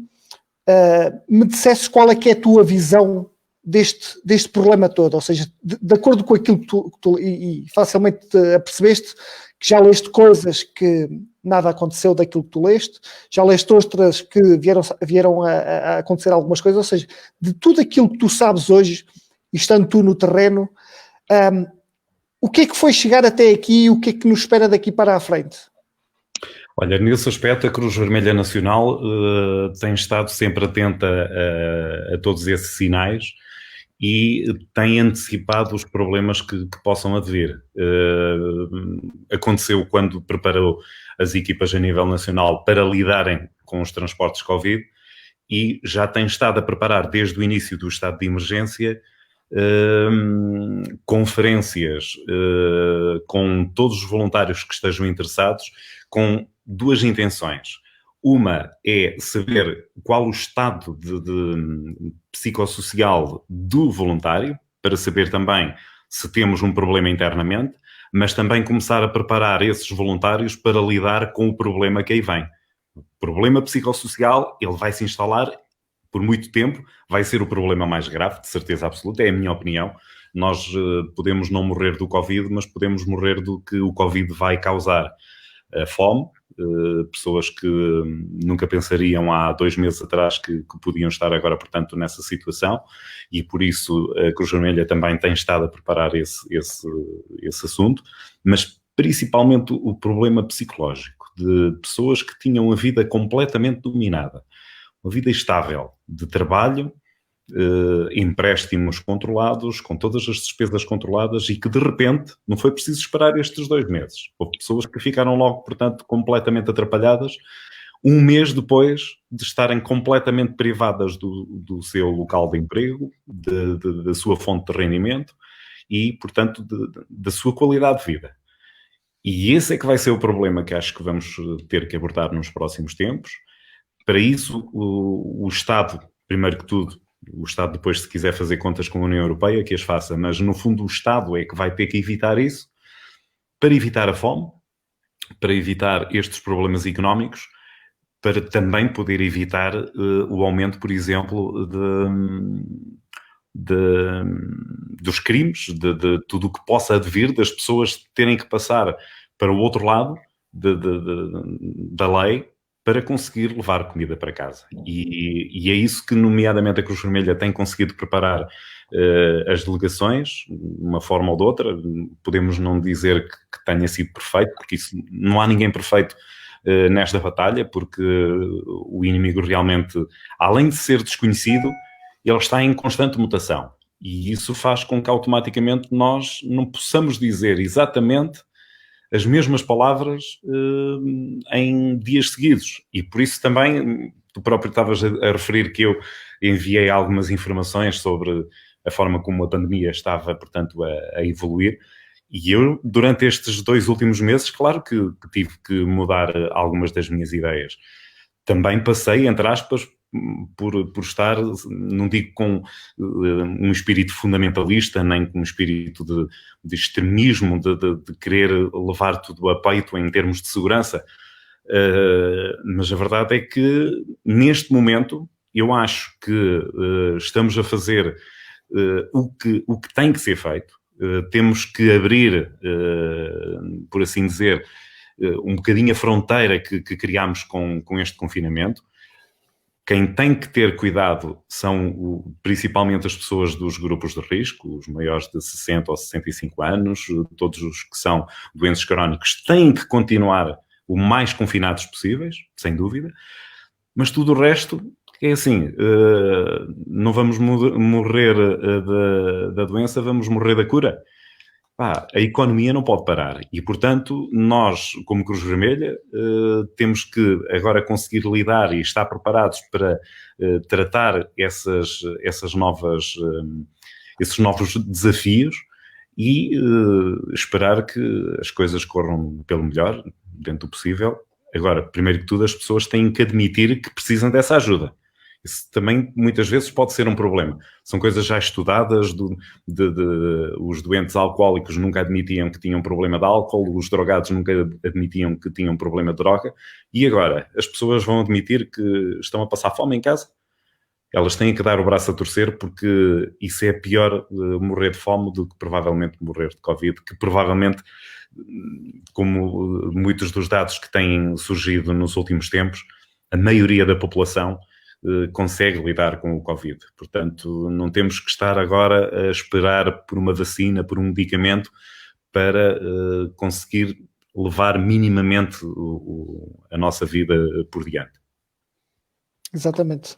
me dissesses qual é que é a tua visão deste problema todo, ou seja, de acordo com aquilo que tu e facilmente apercebeste que já leste coisas que nada aconteceu daquilo que tu leste, já leste outras que vieram a acontecer algumas coisas, ou seja, de tudo aquilo que tu sabes hoje, e estando tu no terreno, o que é que foi chegar até aqui e o que é que nos espera daqui para a frente? Olha, nesse aspecto a Cruz Vermelha Nacional tem estado sempre atenta a todos esses sinais e tem antecipado os problemas que possam advir. Aconteceu quando preparou as equipas a nível nacional para lidarem com os transportes Covid e já tem estado a preparar desde o início do estado de emergência conferências com todos os voluntários que estejam interessados, com duas intenções. Uma é saber qual o estado de psicossocial do voluntário, para saber também se temos um problema internamente, mas também começar a preparar esses voluntários para lidar com o problema que aí vem. O problema psicossocial, ele vai se instalar por muito tempo, vai ser o problema mais grave, de certeza absoluta, é a minha opinião. Nós podemos não morrer do Covid, mas podemos morrer do que o Covid vai causar. A fome, pessoas que nunca pensariam há 2 meses atrás que podiam estar agora, portanto, nessa situação, e por isso a Cruz Vermelha também tem estado a preparar esse assunto, mas principalmente o problema psicológico de pessoas que tinham a vida completamente dominada, uma vida estável de trabalho, empréstimos controlados, com todas as despesas controladas e que de repente não foi preciso esperar estes 2 meses. Houve pessoas que ficaram logo, portanto, completamente atrapalhadas 1 mês depois de estarem completamente privadas do seu local de emprego, da sua fonte de rendimento e, portanto, da sua qualidade de vida. E esse é que vai ser o problema que acho que vamos ter que abordar nos próximos tempos. Para isso, o Estado, primeiro que tudo, o Estado depois, se quiser fazer contas com a União Europeia, que as faça, mas no fundo o Estado é que vai ter que evitar isso, para evitar a fome, para evitar estes problemas económicos, para também poder evitar o aumento, por exemplo, dos crimes, de tudo o que possa advir das pessoas terem que passar para o outro lado da lei para conseguir levar comida para casa. E é isso que, nomeadamente, a Cruz Vermelha tem conseguido preparar as delegações, de uma forma ou de outra. Podemos não dizer que tenha sido perfeito, porque isso, não há ninguém perfeito nesta batalha, porque o inimigo realmente, além de ser desconhecido, ele está em constante mutação. E isso faz com que automaticamente nós não possamos dizer exatamente as mesmas palavras em dias seguidos. E por isso também, tu próprio estavas a referir que eu enviei algumas informações sobre a forma como a pandemia estava, portanto, a evoluir. E eu, durante estes 2 últimos meses, claro que tive que mudar algumas das minhas ideias. Também passei, entre aspas, por estar, não digo com um espírito fundamentalista, nem com um espírito de extremismo, de querer levar tudo a peito em termos de segurança. Mas a verdade é que, neste momento, eu acho que estamos a fazer o que tem que ser feito. Temos que abrir, por assim dizer, um bocadinho a fronteira que criámos com este confinamento. Quem tem que ter cuidado são principalmente as pessoas dos grupos de risco, os maiores de 60 ou 65 anos, todos os que são doentes crónicos têm que continuar o mais confinados possíveis, sem dúvida, mas tudo o resto é assim, não vamos morrer da doença, vamos morrer da cura. A economia não pode parar e, portanto, nós, como Cruz Vermelha, temos que agora conseguir lidar e estar preparados para tratar esses novos desafios e esperar que as coisas corram pelo melhor, dentro do possível. Agora, primeiro que tudo, as pessoas têm que admitir que precisam dessa ajuda. Isso também muitas vezes pode ser um problema. São coisas já estudadas, os doentes alcoólicos nunca admitiam que tinham problema de álcool, os drogados nunca admitiam que tinham problema de droga, e agora as pessoas vão admitir que estão a passar fome em casa? Elas têm que dar o braço a torcer, porque isso é pior morrer de fome do que provavelmente morrer de Covid, que provavelmente, como muitos dos dados que têm surgido nos últimos tempos, a maioria da população consegue lidar com o Covid. Portanto, não temos que estar agora a esperar por uma vacina, por um medicamento, para conseguir levar minimamente a nossa vida por diante. Exatamente.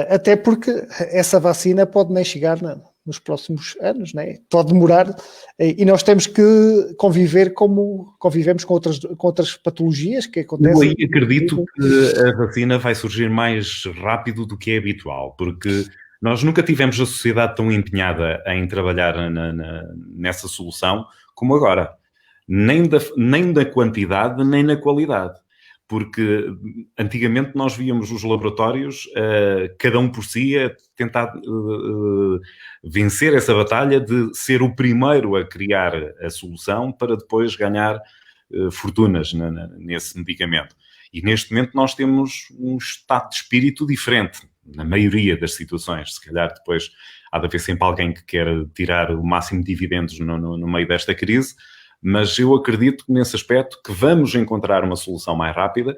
Até porque essa vacina pode nem chegar nos próximos anos, né? Pode demorar, e nós temos que conviver como convivemos com outras patologias que acontecem. Eu aí acredito que a vacina vai surgir mais rápido do que é habitual, porque nós nunca tivemos a sociedade tão empenhada em trabalhar nessa solução como agora. Nem da quantidade, nem na qualidade. Porque antigamente nós víamos os laboratórios, cada um por si, a tentar vencer essa batalha de ser o primeiro a criar a solução para depois ganhar fortunas nesse medicamento. E neste momento nós temos um estado de espírito diferente, na maioria das situações. Se calhar depois há de haver sempre alguém que quer tirar o máximo de dividendos no meio desta crise, mas eu acredito nesse aspecto que vamos encontrar uma solução mais rápida,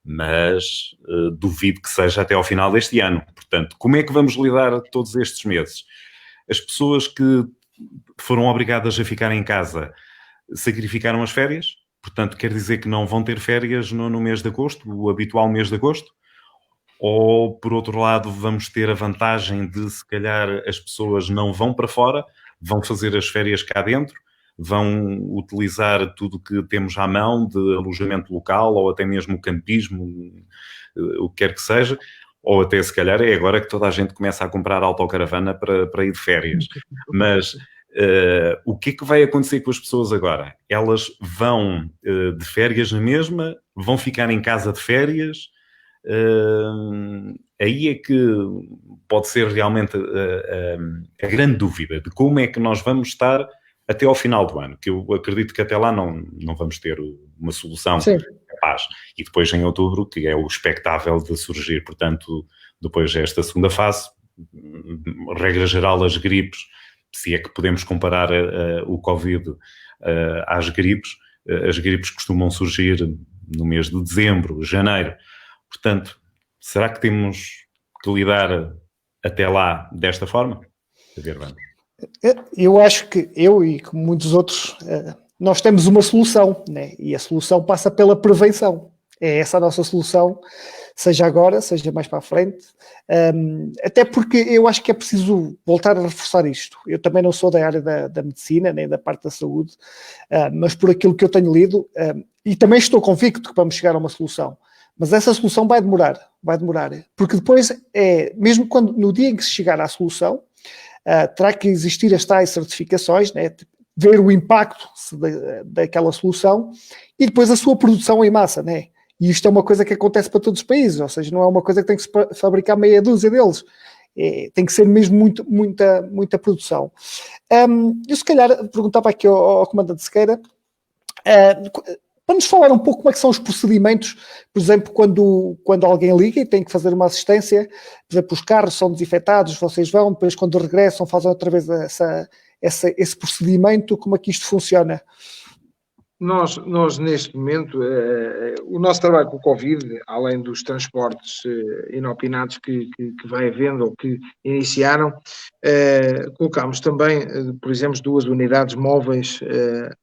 mas duvido que seja até ao final deste ano. Portanto, como é que vamos lidar todos estes meses? As pessoas que foram obrigadas a ficar em casa sacrificaram as férias, portanto, quer dizer que não vão ter férias no mês de agosto, o habitual mês de agosto? Ou, por outro lado, vamos ter a vantagem de, se calhar, as pessoas não vão para fora, vão fazer as férias cá dentro, vão utilizar tudo que temos à mão de alojamento local ou até mesmo campismo, o que quer que seja, ou até se calhar é agora que toda a gente começa a comprar autocaravana para ir de férias. Mas o que é que vai acontecer com as pessoas agora? Elas vão de férias na mesma, vão ficar em casa de férias, aí é que pode ser realmente a grande dúvida de como é que nós vamos estar até ao final do ano, que eu acredito que até lá não vamos ter uma solução capaz. E depois em outubro, que é o expectável de surgir, portanto, depois desta segunda fase, regra geral, as gripes, se é que podemos comparar o Covid às gripes, as gripes costumam surgir no mês de dezembro, janeiro. Portanto, será que temos que lidar até lá desta forma? A ver, vamos. Eu acho que eu e como muitos outros, nós temos uma solução, né? E a solução passa pela prevenção. É essa a nossa solução, seja agora, seja mais para a frente, até porque eu acho que é preciso voltar a reforçar isto. Eu também não sou da área da medicina, nem da parte da saúde, mas por aquilo que eu tenho lido, e também estou convicto que vamos chegar a uma solução, mas essa solução vai demorar, porque depois, mesmo no dia em que se chegar à solução, terá que existir as tais certificações, né, ver o impacto daquela solução e depois a sua produção em massa, né? E isto é uma coisa que acontece para todos os países, ou seja, não é uma coisa que tem que se fabricar meia dúzia deles, tem que ser mesmo muita produção. Eu se calhar perguntava aqui ao comandante Sequeira, para nos falar um pouco como é que são os procedimentos, por exemplo, quando alguém liga e tem que fazer uma assistência, por exemplo, os carros são desinfetados, vocês vão, depois quando regressam fazem outra vez esse procedimento, como é que isto funciona? Nós neste momento, o nosso trabalho com o Covid, além dos transportes inopinados que vai havendo ou que iniciaram, colocámos também, por exemplo, 2 unidades móveis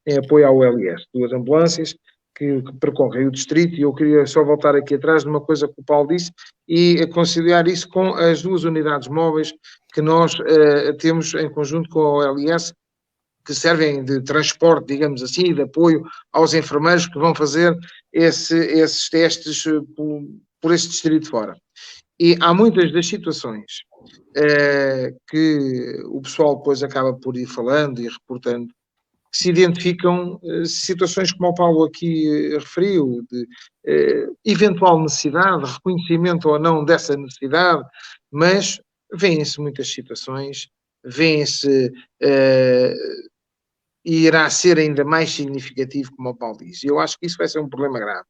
em apoio ao LS, 2 ambulâncias que percorrem o distrito, e eu queria só voltar aqui atrás de uma coisa que o Paulo disse e conciliar isso com as 2 unidades móveis que nós temos em conjunto com a LS, que servem de transporte, digamos assim, de apoio aos enfermeiros que vão fazer esses testes por esse distrito fora. E há muitas das situações que o pessoal depois acaba por ir falando e reportando, que se identificam situações como o Paulo aqui referiu, de eventual necessidade, reconhecimento ou não dessa necessidade, mas vêem-se muitas situações, vêem-se e irá ser ainda mais significativo, como o Paulo diz. E eu acho que isso vai ser um problema grave,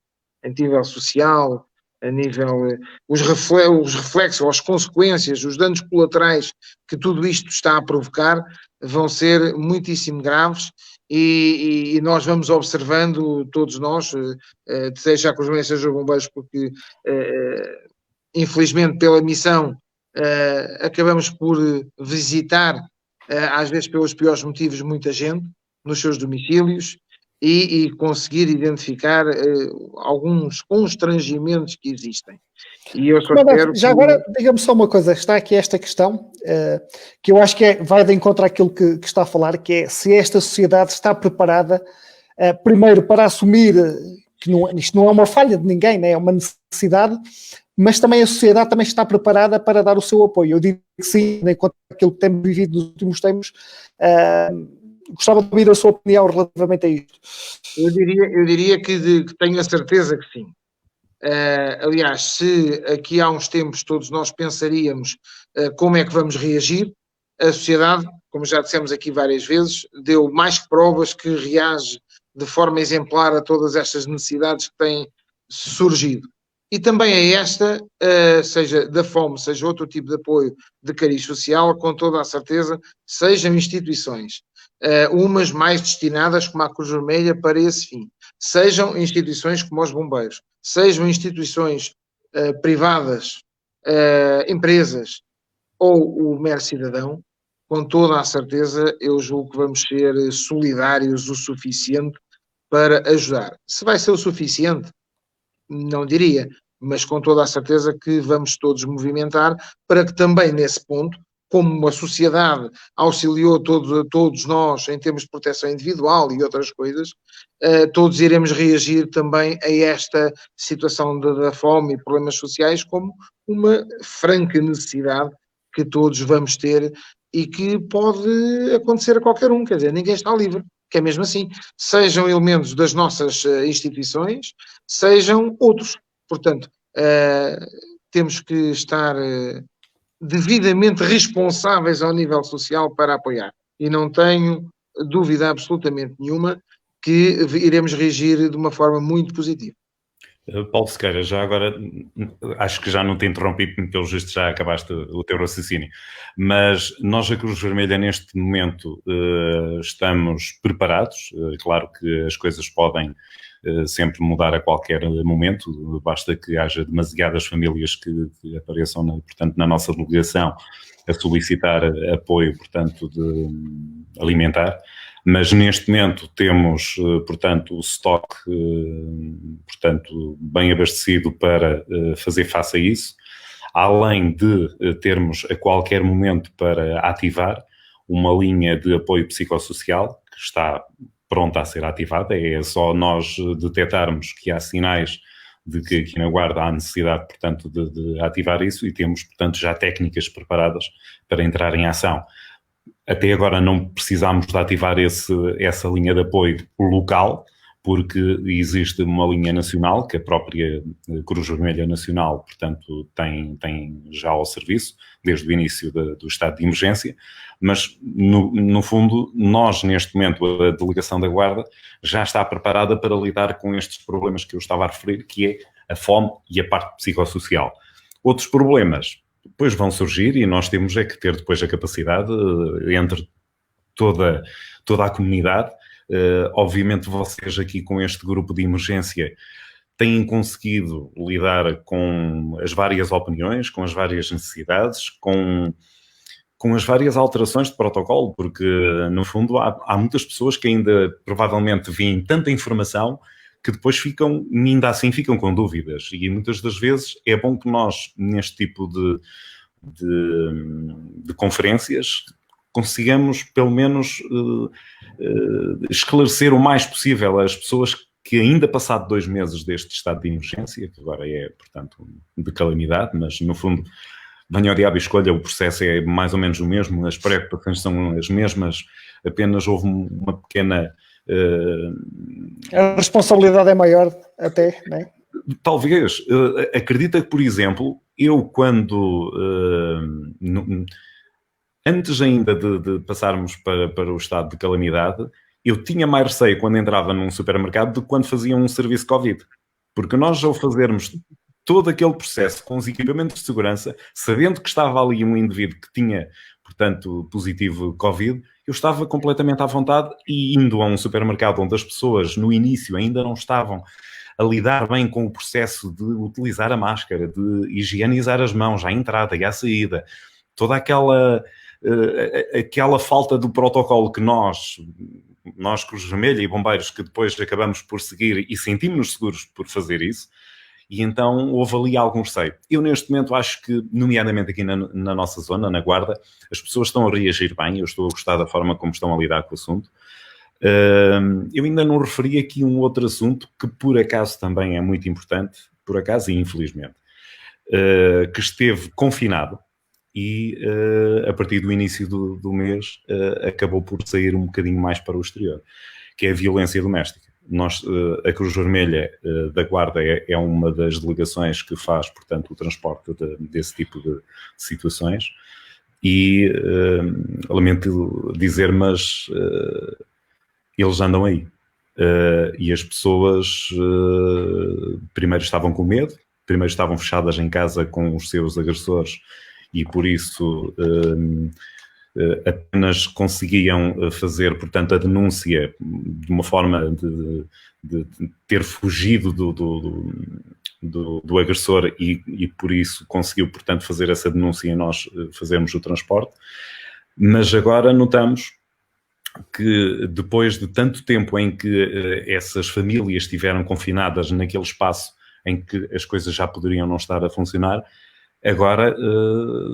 a nível social, a nível... os reflexos, as consequências, os danos colaterais que tudo isto está a provocar vão ser muitíssimo graves e nós vamos observando, todos nós, seja a Cruz seja os bombeiros, porque infelizmente pela missão acabamos por visitar, às vezes pelos piores motivos, muita gente nos seus domicílios e conseguir identificar alguns constrangimentos que existem. E eu só espero já agora, diga-me só uma coisa, está aqui esta questão, que eu acho que vai de encontro àquilo que está a falar, que é se esta sociedade está preparada, primeiro, para assumir que isto não é uma falha de ninguém, né? É uma necessidade, mas também a sociedade também está preparada para dar o seu apoio. Eu digo que sim, de encontro àquilo que temos vivido nos últimos tempos. Gostava de ouvir a sua opinião relativamente a isto. Eu diria que tenho a certeza que sim. Aliás, se aqui há uns tempos todos nós pensaríamos como é que vamos reagir, a sociedade, como já dissemos aqui várias vezes, deu mais que provas que reage de forma exemplar a todas estas necessidades que têm surgido. E também a esta, seja da fome, seja outro tipo de apoio de cariz social, com toda a certeza, sejam instituições, umas mais destinadas, como a Cruz Vermelha, para esse fim, sejam instituições como os bombeiros, sejam instituições privadas, empresas ou o mero cidadão, com toda a certeza eu julgo que vamos ser solidários o suficiente para ajudar. Se vai ser o suficiente, não diria, mas com toda a certeza que vamos todos movimentar para que também nesse ponto, como a sociedade auxiliou todos nós em termos de proteção individual e outras coisas, todos iremos reagir também a esta situação da fome e problemas sociais como uma franca necessidade que todos vamos ter e que pode acontecer a qualquer um, quer dizer, ninguém está livre, que é mesmo assim, sejam elementos das nossas instituições, sejam outros. Portanto, temos que estar devidamente responsáveis ao nível social para apoiar. E não tenho dúvida absolutamente nenhuma que iremos reagir de uma forma muito positiva. Paulo Sequeira, já agora, acho que já não te interrompi, porque pelo visto já acabaste o teu raciocínio, mas nós, a Cruz Vermelha, neste momento, estamos preparados. Claro que as coisas podem sempre mudar a qualquer momento, basta que haja demasiadas famílias que apareçam, portanto, na nossa delegação a solicitar apoio, portanto, de alimentar. Mas neste momento temos, portanto, o estoque, portanto, bem abastecido para fazer face a isso, além de termos a qualquer momento para ativar uma linha de apoio psicossocial que está pronta a ser ativada. É só nós detectarmos que há sinais de que aqui na Guarda há necessidade, portanto, de ativar isso, e temos, portanto, já técnicas preparadas para entrar em ação. Até agora não precisámos de ativar essa linha de apoio local, porque existe uma linha nacional, que a própria Cruz Vermelha Nacional, portanto, tem já ao serviço, desde o início do estado de emergência, mas, no fundo, nós, neste momento, a Delegação da Guarda, já está preparada para lidar com estes problemas que eu estava a referir, que é a fome e a parte psicossocial. Outros problemas depois vão surgir e nós temos é que ter depois a capacidade, entre toda a comunidade. Obviamente vocês aqui com este grupo de emergência têm conseguido lidar com as várias opiniões, com as várias necessidades, com as várias alterações de protocolo, porque no fundo há muitas pessoas que ainda provavelmente veem tanta informação que depois ainda assim ficam com dúvidas, e muitas das vezes é bom que nós, neste tipo de conferências, consigamos pelo menos esclarecer o mais possível as pessoas que ainda passado 2 meses deste estado de emergência, que agora é, portanto, de calamidade, mas no fundo, venha ao diabo e escolha, o processo é mais ou menos o mesmo, as preocupações são as mesmas, apenas houve uma pequena... A responsabilidade é maior até, não é? Talvez. Acredita que, por exemplo, eu quando... antes ainda de passarmos para o estado de calamidade, eu tinha mais receio quando entrava num supermercado do que quando fazia um serviço Covid. Porque nós, ao fazermos todo aquele processo com os equipamentos de segurança, sabendo que estava ali um indivíduo que tinha, portanto, positivo Covid, eu estava completamente à vontade, e indo a um supermercado onde as pessoas no início ainda não estavam a lidar bem com o processo de utilizar a máscara, de higienizar as mãos à entrada e à saída, toda aquela falta do protocolo que nós Cruz Vermelha e bombeiros, que depois acabamos por seguir e sentimos-nos seguros por fazer isso, e então houve ali algum receio. Eu neste momento acho que, nomeadamente aqui na nossa zona, na Guarda, as pessoas estão a reagir bem, eu estou a gostar da forma como estão a lidar com o assunto. Eu ainda não referi aqui um outro assunto que por acaso também é muito importante, por acaso e infelizmente, que esteve confinado e a partir do início do mês acabou por sair um bocadinho mais para o exterior, que é a violência doméstica. Nós, a Cruz Vermelha da Guarda é uma das delegações que faz, portanto, o transporte desse tipo de situações, e lamento dizer, mas eles andam aí. E as pessoas primeiro estavam com medo, primeiro estavam fechadas em casa com os seus agressores, e por isso apenas conseguiam fazer, portanto, a denúncia de uma forma de ter fugido do agressor, e por isso conseguiu, portanto, fazer essa denúncia e nós fazermos o transporte. Mas agora notamos que depois de tanto tempo em que essas famílias estiveram confinadas naquele espaço em que as coisas já poderiam não estar a funcionar, agora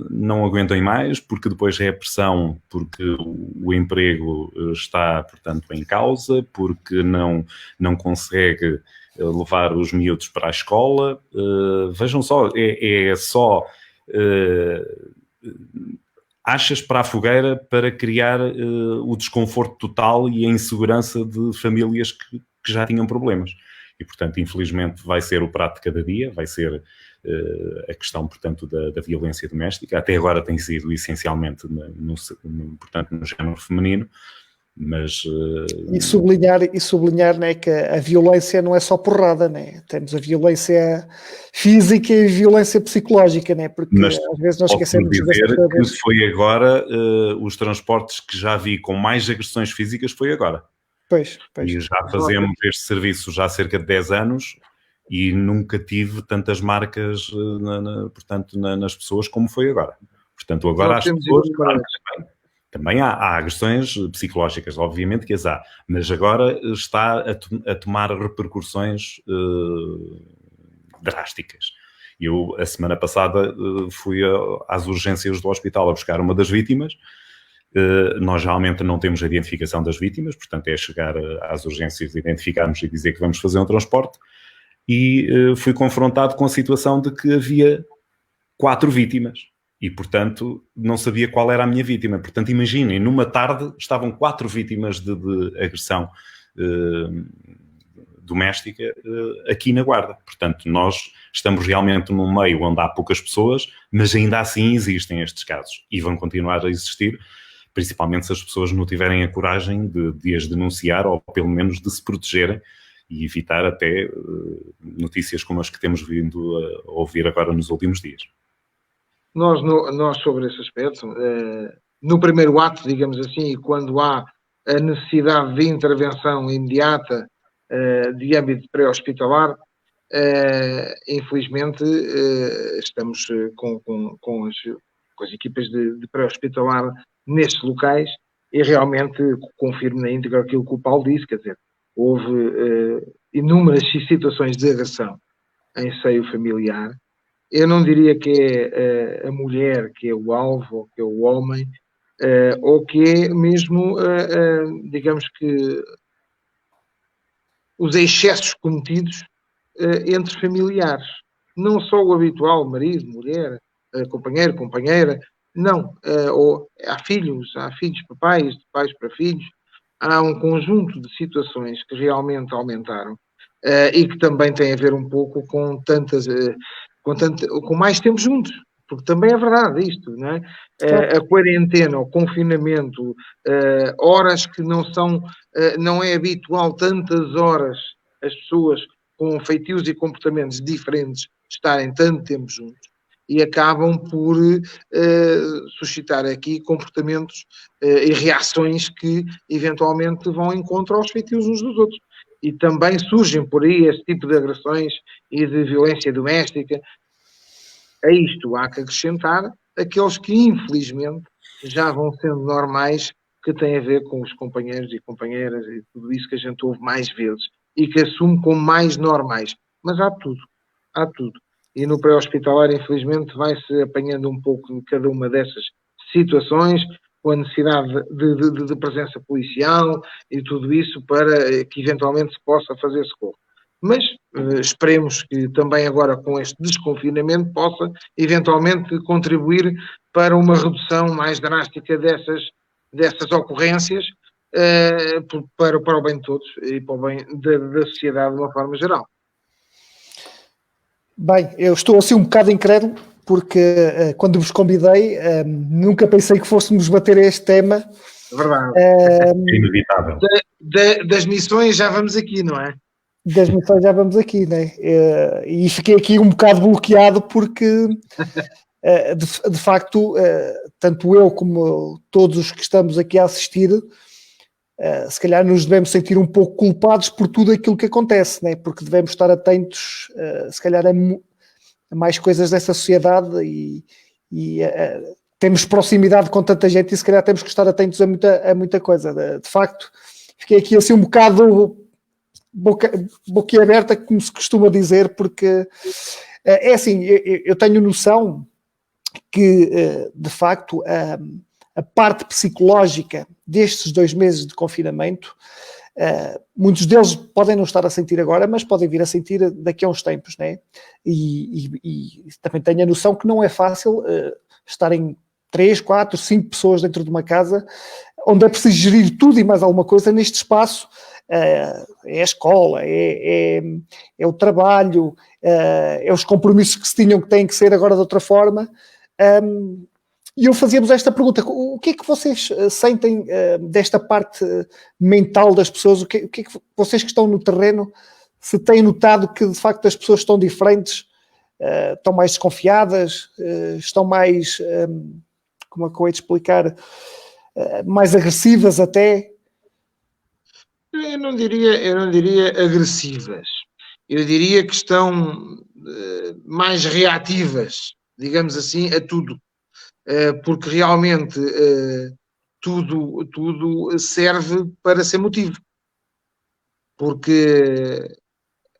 não aguentam mais, porque depois é a pressão, porque o emprego está, portanto, em causa, porque não consegue levar os miúdos para a escola. Vejam só, é só achas para a fogueira para criar o desconforto total e a insegurança de famílias que já tinham problemas. E, portanto, infelizmente vai ser o prato de cada dia, vai ser a questão, portanto, da violência doméstica. Até agora tem sido essencialmente portanto, no género feminino, mas... E sublinhar, né, que a violência não é só porrada, né? Temos a violência física e a violência psicológica, né? Porque mas às vezes nós esquecemos de dizer que foi agora, os transportes que já vi com mais agressões físicas foi agora. Pois. E já fazemos este serviço já há cerca de 10 anos e nunca tive tantas marcas, portanto, nas pessoas como foi agora. Portanto, agora as pessoas Também há agressões psicológicas, obviamente que as há, mas agora está a tomar repercussões drásticas. Eu, a semana passada, fui às urgências do hospital a buscar uma das vítimas. Nós realmente não temos a identificação das vítimas, portanto é chegar às urgências, identificarmos e dizer que vamos fazer um transporte, e fui confrontado com a situação de que havia 4 vítimas e, portanto, não sabia qual era a minha vítima. Portanto, imaginem, numa tarde estavam 4 vítimas de agressão doméstica aqui na Guarda. Portanto, nós estamos realmente num meio onde há poucas pessoas, mas ainda assim existem estes casos e vão continuar a existir, principalmente se as pessoas não tiverem a coragem de as denunciar ou pelo menos de se protegerem e evitar até notícias como as que temos vindo a ouvir agora nos últimos dias. Nós sobre esse aspecto, no primeiro ato, digamos assim, e quando há a necessidade de intervenção imediata de âmbito pré-hospitalar, infelizmente estamos com as equipas de pré-hospitalar nestes locais e realmente confirmo na íntegra aquilo que o Paulo disse, quer dizer, houve inúmeras situações de agressão em seio familiar. Eu não diria que é a mulher que é o alvo, ou que é o homem, ou que é mesmo, digamos que, os excessos cometidos entre familiares. Não só o habitual, marido, mulher, companheiro, companheira, não. Ou há filhos para pais, de pais para filhos. Há um conjunto de situações que realmente aumentaram e que também têm a ver um pouco com com mais tempo juntos, porque também é verdade isto, não é? A quarentena, o confinamento, horas que não é habitual tantas horas as pessoas com feitios e comportamentos diferentes estarem tanto tempo juntos e acabam por suscitar aqui comportamentos e reações que eventualmente vão em contra aos feitios uns dos outros. E também surgem por aí esse tipo de agressões e de violência doméstica. A isto há que acrescentar aqueles que, infelizmente, já vão sendo normais, que têm a ver com os companheiros e companheiras e tudo isso que a gente ouve mais vezes e que assume como mais normais. Mas há tudo. E no pré-hospitalar, infelizmente, vai-se apanhando um pouco de cada uma dessas situações, com a necessidade de presença policial e tudo isso para que eventualmente se possa fazer socorro. Mas esperemos que também agora com este desconfinamento possa eventualmente contribuir para uma redução mais drástica dessas ocorrências para o bem de todos e para o bem da sociedade de uma forma geral. Bem, eu estou assim um bocado incrédulo, porque quando vos convidei, nunca pensei que fôssemos bater este tema. É verdade. É inevitável. Das missões já vamos aqui, não é? Das missões já vamos aqui, né? E fiquei aqui um bocado bloqueado porque, de facto, tanto eu como todos os que estamos aqui a assistir, se calhar nos devemos sentir um pouco culpados por tudo aquilo que acontece, né? Porque devemos estar atentos, se calhar, a mais coisas dessa sociedade e temos proximidade com tanta gente e se calhar temos que estar atentos a muita coisa. De facto, fiquei aqui assim um bocado boquiaberta, como se costuma dizer, porque é assim, eu tenho noção que, de facto, a parte psicológica destes 2 meses de confinamento, muitos deles podem não estar a sentir agora, mas podem vir a sentir daqui a uns tempos, né? E também tenho a noção que não é fácil estarem 3, 4, 5 pessoas dentro de uma casa onde é preciso gerir tudo e mais alguma coisa neste espaço. É a escola, é o trabalho, é os compromissos que se tinham que têm que ser agora de outra forma. E eu fazia-vos esta pergunta: o que é que vocês sentem desta parte mental das pessoas? O que é que vocês que estão no terreno, se têm notado que de facto as pessoas estão diferentes, estão mais desconfiadas, estão mais, como é que eu hei de explicar, mais agressivas até? Eu não diria agressivas. Eu diria que estão mais reativas, digamos assim, a tudo. Porque realmente tudo serve para ser motivo. Porque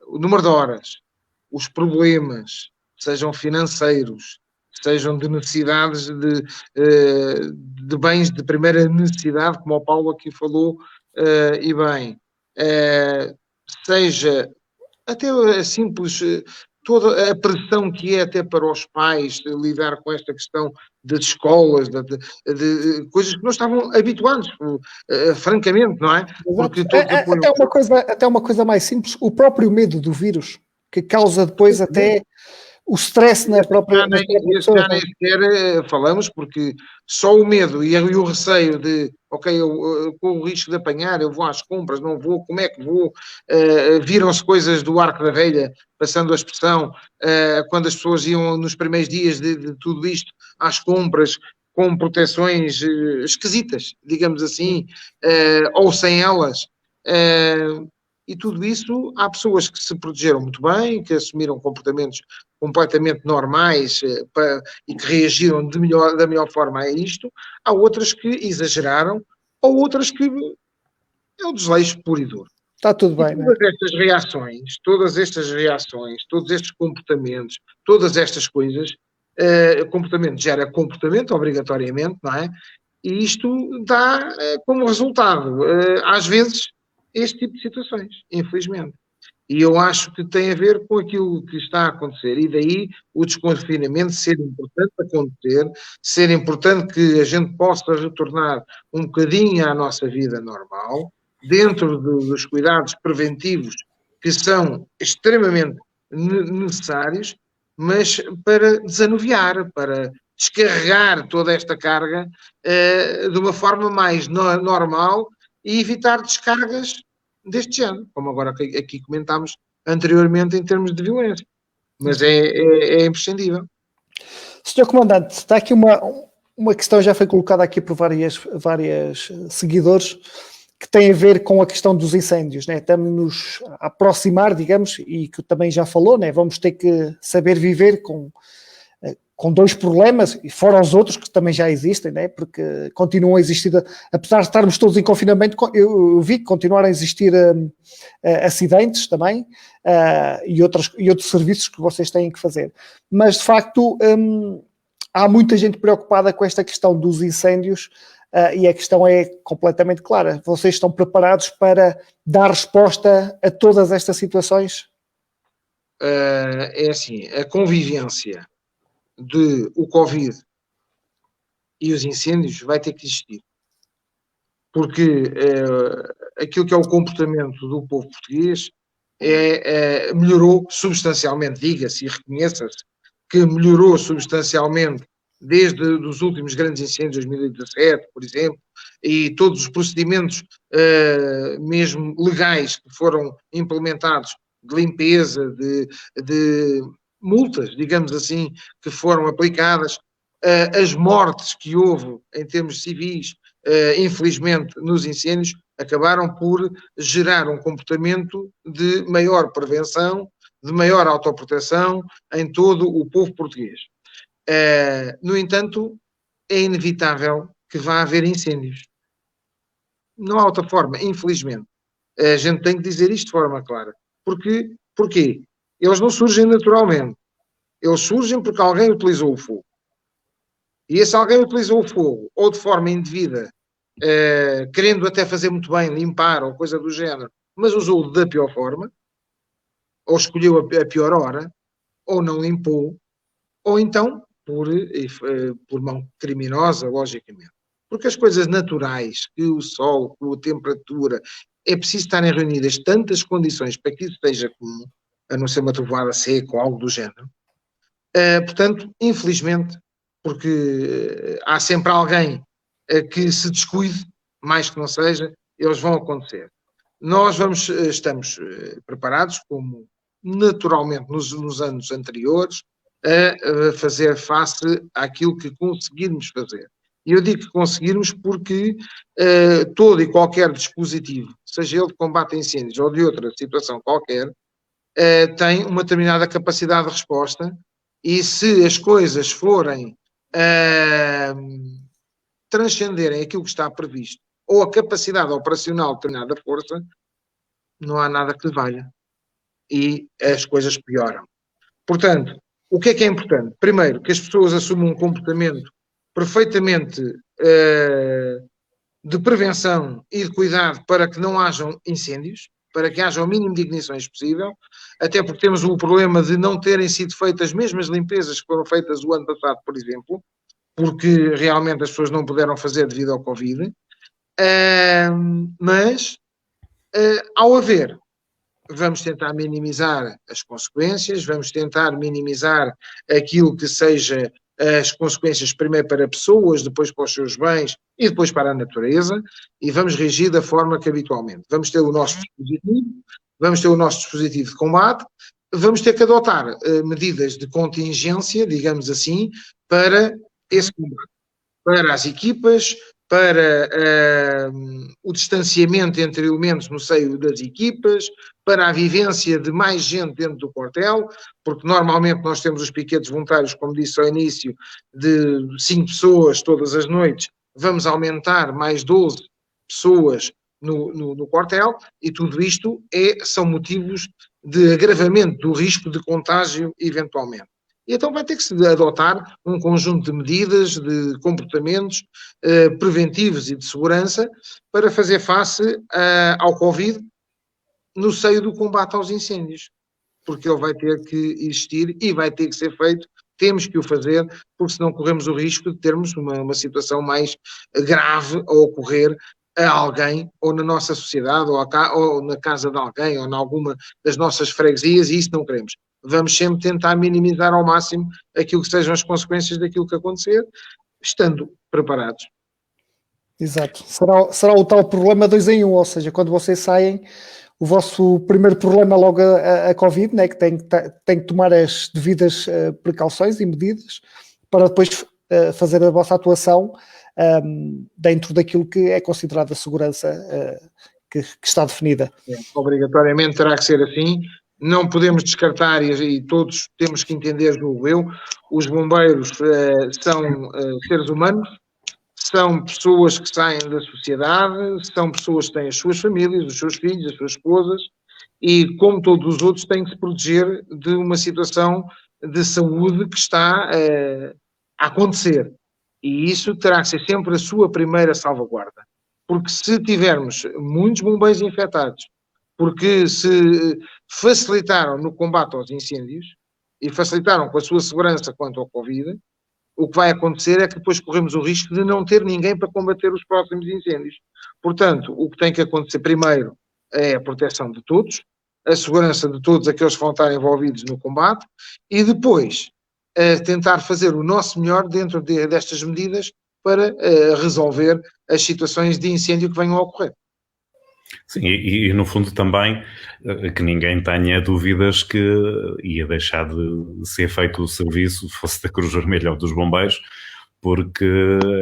o número de horas, os problemas, sejam financeiros, sejam de necessidades de bens de primeira necessidade, como o Paulo aqui falou, e bem, seja até a simples, toda a pressão que é até para os pais lidar com esta questão das escolas, de coisas que não estavam habituados, francamente, não é? Porque todos apoiam. Até uma coisa mais simples, o próprio medo do vírus, que causa depois até o stress na própria pessoa. Já nem sequer falamos, porque só o medo e o receio de, ok, eu com o risco de apanhar, eu vou às compras, não vou, como é que vou? Viram-se coisas do arco da velha, passando a expressão, quando as pessoas iam nos primeiros dias de tudo isto às compras, com proteções esquisitas, digamos assim, ou sem elas. E tudo isso, há pessoas que se protegeram muito bem, que assumiram comportamentos completamente normais e que reagiram da melhor forma a isto. Há outras que exageraram, ou outras que é o desleixo puro e duro. Está tudo bem, todas estas reações, todos estes comportamentos, todas estas coisas, comportamento gera comportamento, obrigatoriamente, não é? E isto dá como resultado, às vezes, este tipo de situações, infelizmente. E eu acho que tem a ver com aquilo que está a acontecer. E daí o desconfinamento ser importante acontecer, ser importante que a gente possa retornar um bocadinho à nossa vida normal, dentro dos cuidados preventivos que são extremamente necessários, mas para desanuviar, para descarregar toda esta carga de uma forma mais normal e evitar descargas deste género, como agora aqui comentámos anteriormente em termos de violência. Mas é imprescindível. Senhor Comandante, está aqui uma questão, já foi colocada aqui por várias seguidores, que tem a ver com a questão dos incêndios, né? Estamos-nos a aproximar, digamos, e que também já falou, né? Vamos ter que saber viver com dois problemas, e fora os outros que também já existem, né? Porque continuam a existir, apesar de estarmos todos em confinamento, eu vi que continuaram a existir acidentes também, e outros serviços que vocês têm que fazer. Mas, de facto, há muita gente preocupada com esta questão dos incêndios, e a questão é completamente clara. Vocês estão preparados para dar resposta a todas estas situações? É assim, a convivência de o Covid e os incêndios vai ter que existir. Porque aquilo que é o comportamento do povo português melhorou substancialmente, diga-se e reconheça-se que melhorou substancialmente desde os últimos grandes incêndios de 2017, por exemplo, e todos os procedimentos mesmo legais que foram implementados de limpeza, de multas, digamos assim, que foram aplicadas, as mortes que houve em termos civis, infelizmente, nos incêndios, acabaram por gerar um comportamento de maior prevenção, de maior autoproteção em todo o povo português. No entanto, é inevitável que vá haver incêndios. Não há outra forma, infelizmente. A gente tem que dizer isto de forma clara. Porquê? Eles não surgem naturalmente. Eles surgem porque alguém utilizou o fogo. E esse alguém utilizou o fogo, ou de forma indevida, querendo até fazer muito bem, limpar ou coisa do género, mas usou da pior forma, ou escolheu a pior hora, ou não limpou, ou então por mão criminosa, logicamente. Porque as coisas naturais, que o sol, que a temperatura, é preciso estarem reunidas tantas condições para que isso esteja comum, a não ser uma trovoada seca ou algo do género. Portanto, infelizmente, porque há sempre alguém que se descuide, mais que não seja, eles vão acontecer. Nós estamos preparados, como naturalmente nos anos anteriores, a fazer face àquilo que conseguirmos fazer. E eu digo que conseguirmos porque todo e qualquer dispositivo, seja ele de combate a incêndios ou de outra situação qualquer, tem uma determinada capacidade de resposta, e se as coisas forem transcenderem aquilo que está previsto, ou a capacidade operacional de determinada força, não há nada que lhe valha. E as coisas pioram. Portanto, o que é importante? Primeiro, que as pessoas assumam um comportamento perfeitamente de prevenção e de cuidado para que não hajam incêndios, para que haja o mínimo de ignições possível, até porque temos o problema de não terem sido feitas as mesmas limpezas que foram feitas o ano passado, por exemplo, porque realmente as pessoas não puderam fazer devido ao Covid. Mas, ao haver, vamos tentar minimizar as consequências, vamos tentar minimizar aquilo que seja as consequências primeiro para pessoas, depois para os seus bens e depois para a natureza, e vamos reagir da forma que habitualmente. Vamos ter o nosso dispositivo, vamos ter o nosso dispositivo de combate, vamos ter que adotar medidas de contingência, digamos assim, para esse combate, para as equipas, para o distanciamento entre elementos no seio das equipas, para a vivência de mais gente dentro do quartel, porque normalmente nós temos os piquetes voluntários, como disse ao início, de 5 pessoas todas as noites, vamos aumentar mais 12 pessoas no quartel, e tudo isto são motivos de agravamento do risco de contágio eventualmente. E então vai ter que se adotar um conjunto de medidas, de comportamentos preventivos e de segurança para fazer face ao Covid no seio do combate aos incêndios, porque ele vai ter que existir e vai ter que ser feito, temos que o fazer, porque senão corremos o risco de termos uma situação mais grave a ocorrer a alguém, ou na nossa sociedade, ou na casa de alguém, ou em alguma das nossas freguesias, e isso não queremos. Vamos sempre tentar minimizar ao máximo aquilo que sejam as consequências daquilo que acontecer, estando preparados. Exato. Será o tal problema 2 em 1, ou seja, quando vocês saem, o vosso primeiro problema logo a Covid, né, que tem que tomar as devidas precauções e medidas para depois fazer a vossa atuação dentro daquilo que é considerada a segurança que está definida. Obrigatoriamente terá que ser assim. Não podemos descartar, e todos temos que entender, julgo eu, os bombeiros são seres humanos, são pessoas que saem da sociedade, são pessoas que têm as suas famílias, os seus filhos, as suas esposas, e como todos os outros têm que se proteger de uma situação de saúde que está a acontecer. E isso terá que ser sempre a sua primeira salvaguarda. Porque se tivermos muitos bombeiros infectados, porque se facilitaram no combate aos incêndios e facilitaram com a sua segurança quanto ao Covid, o que vai acontecer é que depois corremos o risco de não ter ninguém para combater os próximos incêndios. Portanto, o que tem que acontecer primeiro é a proteção de todos, a segurança de todos aqueles que vão estar envolvidos no combate, e depois tentar fazer o nosso melhor dentro destas medidas para resolver as situações de incêndio que venham a ocorrer. Sim, e no fundo também que ninguém tenha dúvidas que ia deixar de ser feito o serviço, fosse da Cruz Vermelha ou dos bombeiros, porque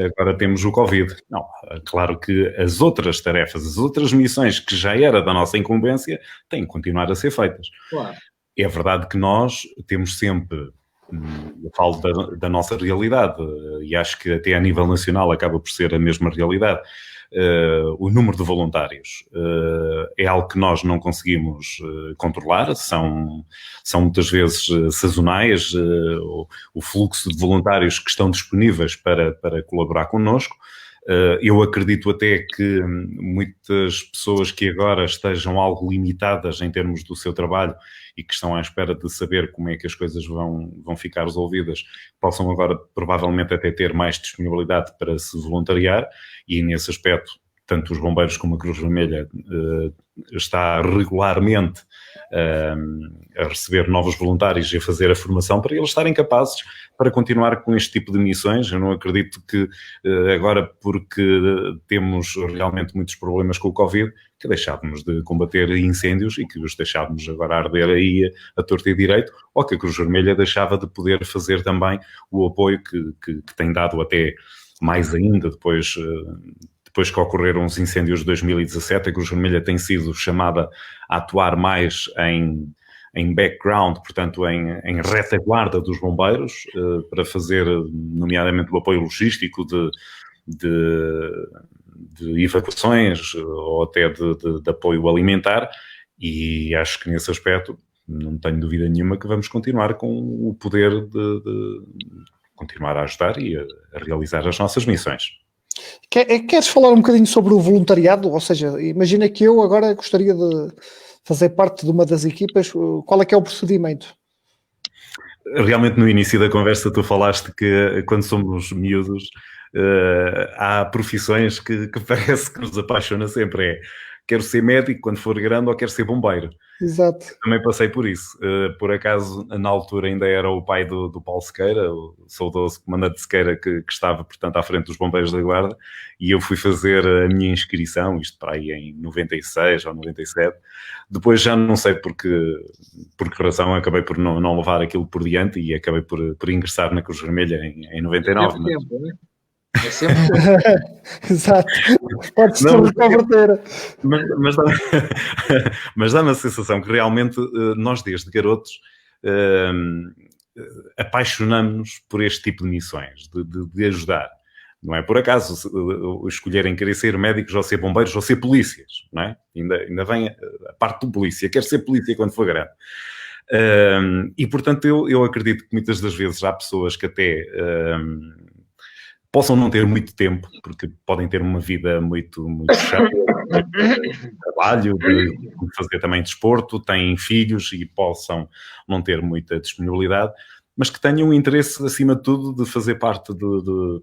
agora temos o Covid. Não, claro que as outras tarefas, as outras missões que já era da nossa incumbência, têm que continuar a ser feitas. Claro. É verdade que nós temos sempre, eu falo da nossa realidade, e acho que até a nível nacional acaba por ser a mesma realidade. O número de voluntários é algo que nós não conseguimos controlar, são muitas vezes sazonais, o fluxo de voluntários que estão disponíveis para colaborar connosco. Eu acredito até que muitas pessoas que agora estejam algo limitadas em termos do seu trabalho e que estão à espera de saber como é que as coisas vão ficar resolvidas, possam agora provavelmente até ter mais disponibilidade para se voluntariar, e nesse aspecto tanto os bombeiros como a Cruz Vermelha está regularmente a receber novos voluntários e a fazer a formação para eles estarem capazes para continuar com este tipo de missões. Eu não acredito que agora, porque temos realmente muitos problemas com o Covid, que deixávamos de combater incêndios e que os deixávamos agora arder aí a torto e direito, ou que a Cruz Vermelha deixava de poder fazer também o apoio que tem dado até mais ainda depois que ocorreram os incêndios de 2017, a Cruz Vermelha tem sido chamada a atuar mais em background, portanto em retaguarda dos bombeiros, para fazer nomeadamente o apoio logístico de evacuações ou até de apoio alimentar, e acho que nesse aspecto não tenho dúvida nenhuma que vamos continuar com o poder de continuar a ajudar e a realizar as nossas missões. Queres falar um bocadinho sobre o voluntariado? Ou seja, imagina que eu agora gostaria de fazer parte de uma das equipas, qual é que é o procedimento? Realmente no início da conversa tu falaste que quando somos miúdos há profissões que parece que nos apaixona sempre. Quero ser médico quando for grande ou quero ser bombeiro. Exato. Também passei por isso. Por acaso, na altura ainda era o pai do Paulo Sequeira, o saudoso comandante Sequeira, que estava, portanto, à frente dos Bombeiros da Guarda, e eu fui fazer a minha inscrição, isto para aí em 96 ou 97. Depois já não sei por que razão acabei por não levar aquilo por diante e acabei por ingressar na Cruz Vermelha em 99. É tempo, não é? É sempre Exato. Pode-se reconverter. Mas dá-me a sensação que realmente nós, desde garotos, apaixonamos-nos por este tipo de missões, de ajudar. Não é por acaso escolherem querer ser médicos ou ser bombeiros ou ser polícias, não é? Ainda vem a parte do polícia, quer ser polícia quando for grande. E, portanto, eu acredito que muitas das vezes há pessoas que até possam não ter muito tempo, porque podem ter uma vida muito chata, de trabalho, de fazer também desporto, têm filhos e possam não ter muita disponibilidade, mas que tenham um interesse, acima de tudo, de fazer parte de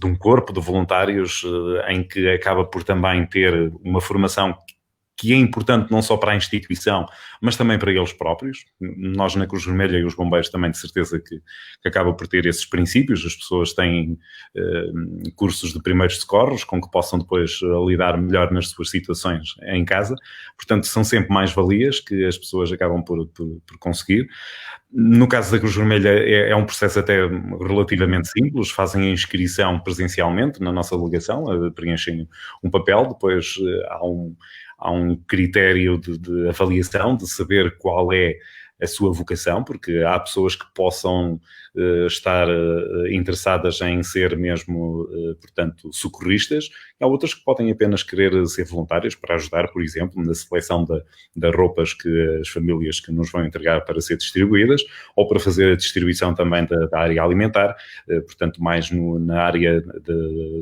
um corpo de voluntários em que acaba por também ter uma formação que é importante não só para a instituição, mas também para eles próprios. Nós na Cruz Vermelha e os bombeiros também de certeza que acabam por ter esses princípios. As pessoas têm cursos de primeiros socorros com que possam depois lidar melhor nas suas situações em casa. Portanto, são sempre mais-valias que as pessoas acabam por conseguir. No caso da Cruz Vermelha é um processo até relativamente simples. Fazem a inscrição presencialmente na nossa delegação, preenchem um papel, depois há um critério de avaliação, de saber qual é a sua vocação, porque há pessoas que possam estar interessadas em ser mesmo, portanto, socorristas, e há outras que podem apenas querer ser voluntárias para ajudar, por exemplo, na seleção das roupas que as famílias que nos vão entregar para ser distribuídas, ou para fazer a distribuição também da área alimentar, portanto, mais na área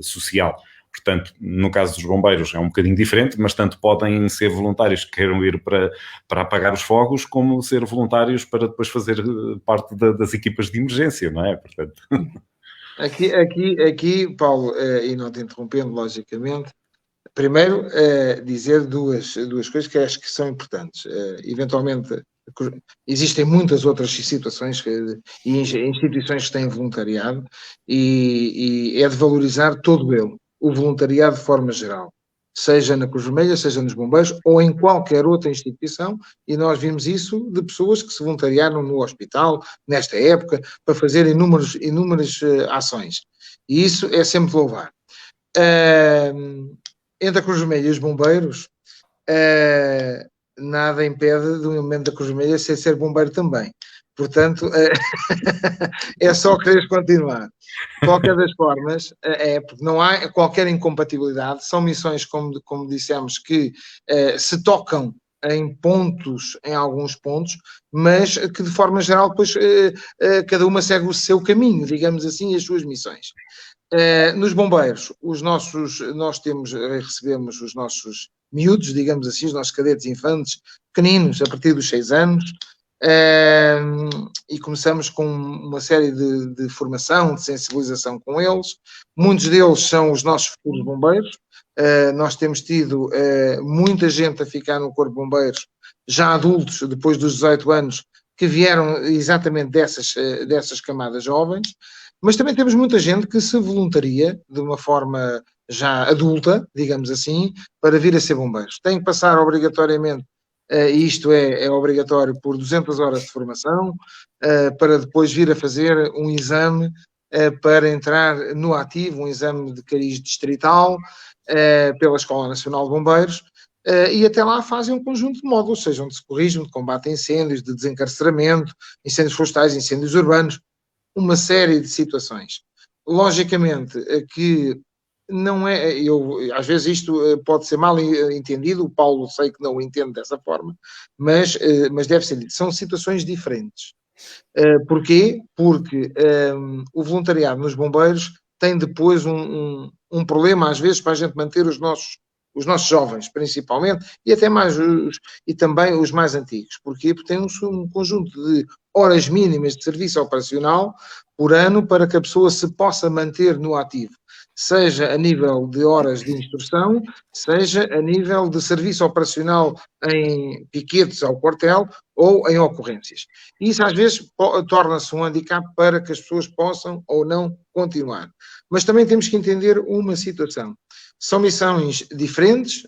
social. Portanto, no caso dos bombeiros é um bocadinho diferente, mas tanto podem ser voluntários que queiram ir para apagar os fogos, como ser voluntários para depois fazer parte das equipas de emergência, não é? Portanto... Aqui, Paulo, e não te interrompendo, logicamente, primeiro dizer duas coisas que acho que são importantes. Eventualmente, existem muitas outras situações e instituições que têm voluntariado e é de valorizar todo ele. O voluntariado de forma geral, seja na Cruz Vermelha, seja nos bombeiros ou em qualquer outra instituição, e nós vimos isso de pessoas que se voluntariaram no hospital, nesta época, para fazer inúmeras ações. E isso é sempre de louvar. Entre a Cruz Vermelha e os bombeiros, nada impede de um elemento da Cruz Vermelha ser bombeiro também. Portanto, é só querer continuar. De qualquer das formas, porque não há qualquer incompatibilidade, são missões, como dissemos, que se tocam em alguns pontos, mas que de forma geral depois cada uma segue o seu caminho, digamos assim, as suas missões. Nos bombeiros, nós recebemos os nossos miúdos, digamos assim, os nossos cadetes infantes, pequeninos, a partir dos 6 anos, e começamos com uma série de formação, de sensibilização com eles. Muitos deles são os nossos futuros bombeiros. Nós temos tido muita gente a ficar no Corpo de Bombeiros, já adultos, depois dos 18 anos, que vieram exatamente dessas camadas jovens, mas também temos muita gente que se voluntaria de uma forma já adulta, digamos assim, para vir a ser bombeiros. Tem que passar obrigatoriamente, e isto é obrigatório, por 200 horas de formação, para depois vir a fazer um exame para entrar no ativo, um exame de cariz distrital, pela Escola Nacional de Bombeiros, e até lá fazem um conjunto de módulos, sejam de socorrismo, de combate a incêndios, de desencarceramento, incêndios florestais, incêndios urbanos, uma série de situações. logicamente, que não é, às vezes isto pode ser mal entendido, o Paulo sei que não o entende dessa forma, mas deve ser dito, são situações diferentes. Porquê? Porque o voluntariado nos bombeiros tem depois um problema, às vezes, para a gente manter os nossos jovens, principalmente, e até mais e também os mais antigos. Porquê? Porque tem um conjunto de horas mínimas de serviço operacional por ano para que a pessoa se possa manter no ativo, seja a nível de horas de instrução, seja a nível de serviço operacional em piquetes ao quartel ou em ocorrências. E isso às vezes torna-se um handicap para que as pessoas possam ou não continuar. Mas também temos que entender uma situação. São missões diferentes,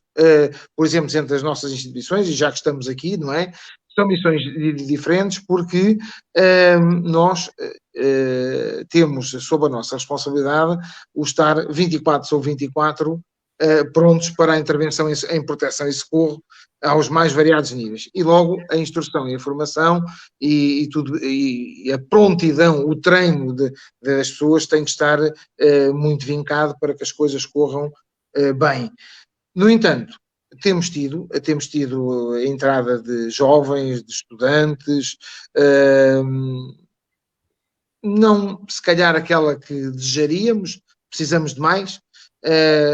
por exemplo, entre as nossas instituições, e já que estamos aqui, não é? São missões diferentes porque nós temos sob a nossa responsabilidade o estar 24 sobre 24 prontos para a intervenção em proteção e socorro aos mais variados níveis. E logo a instrução e a formação e a prontidão, o treino das pessoas tem que estar muito vincado para que as coisas corram bem. No entanto, temos tido a entrada de jovens, de estudantes, não se calhar aquela que desejaríamos, precisamos de mais,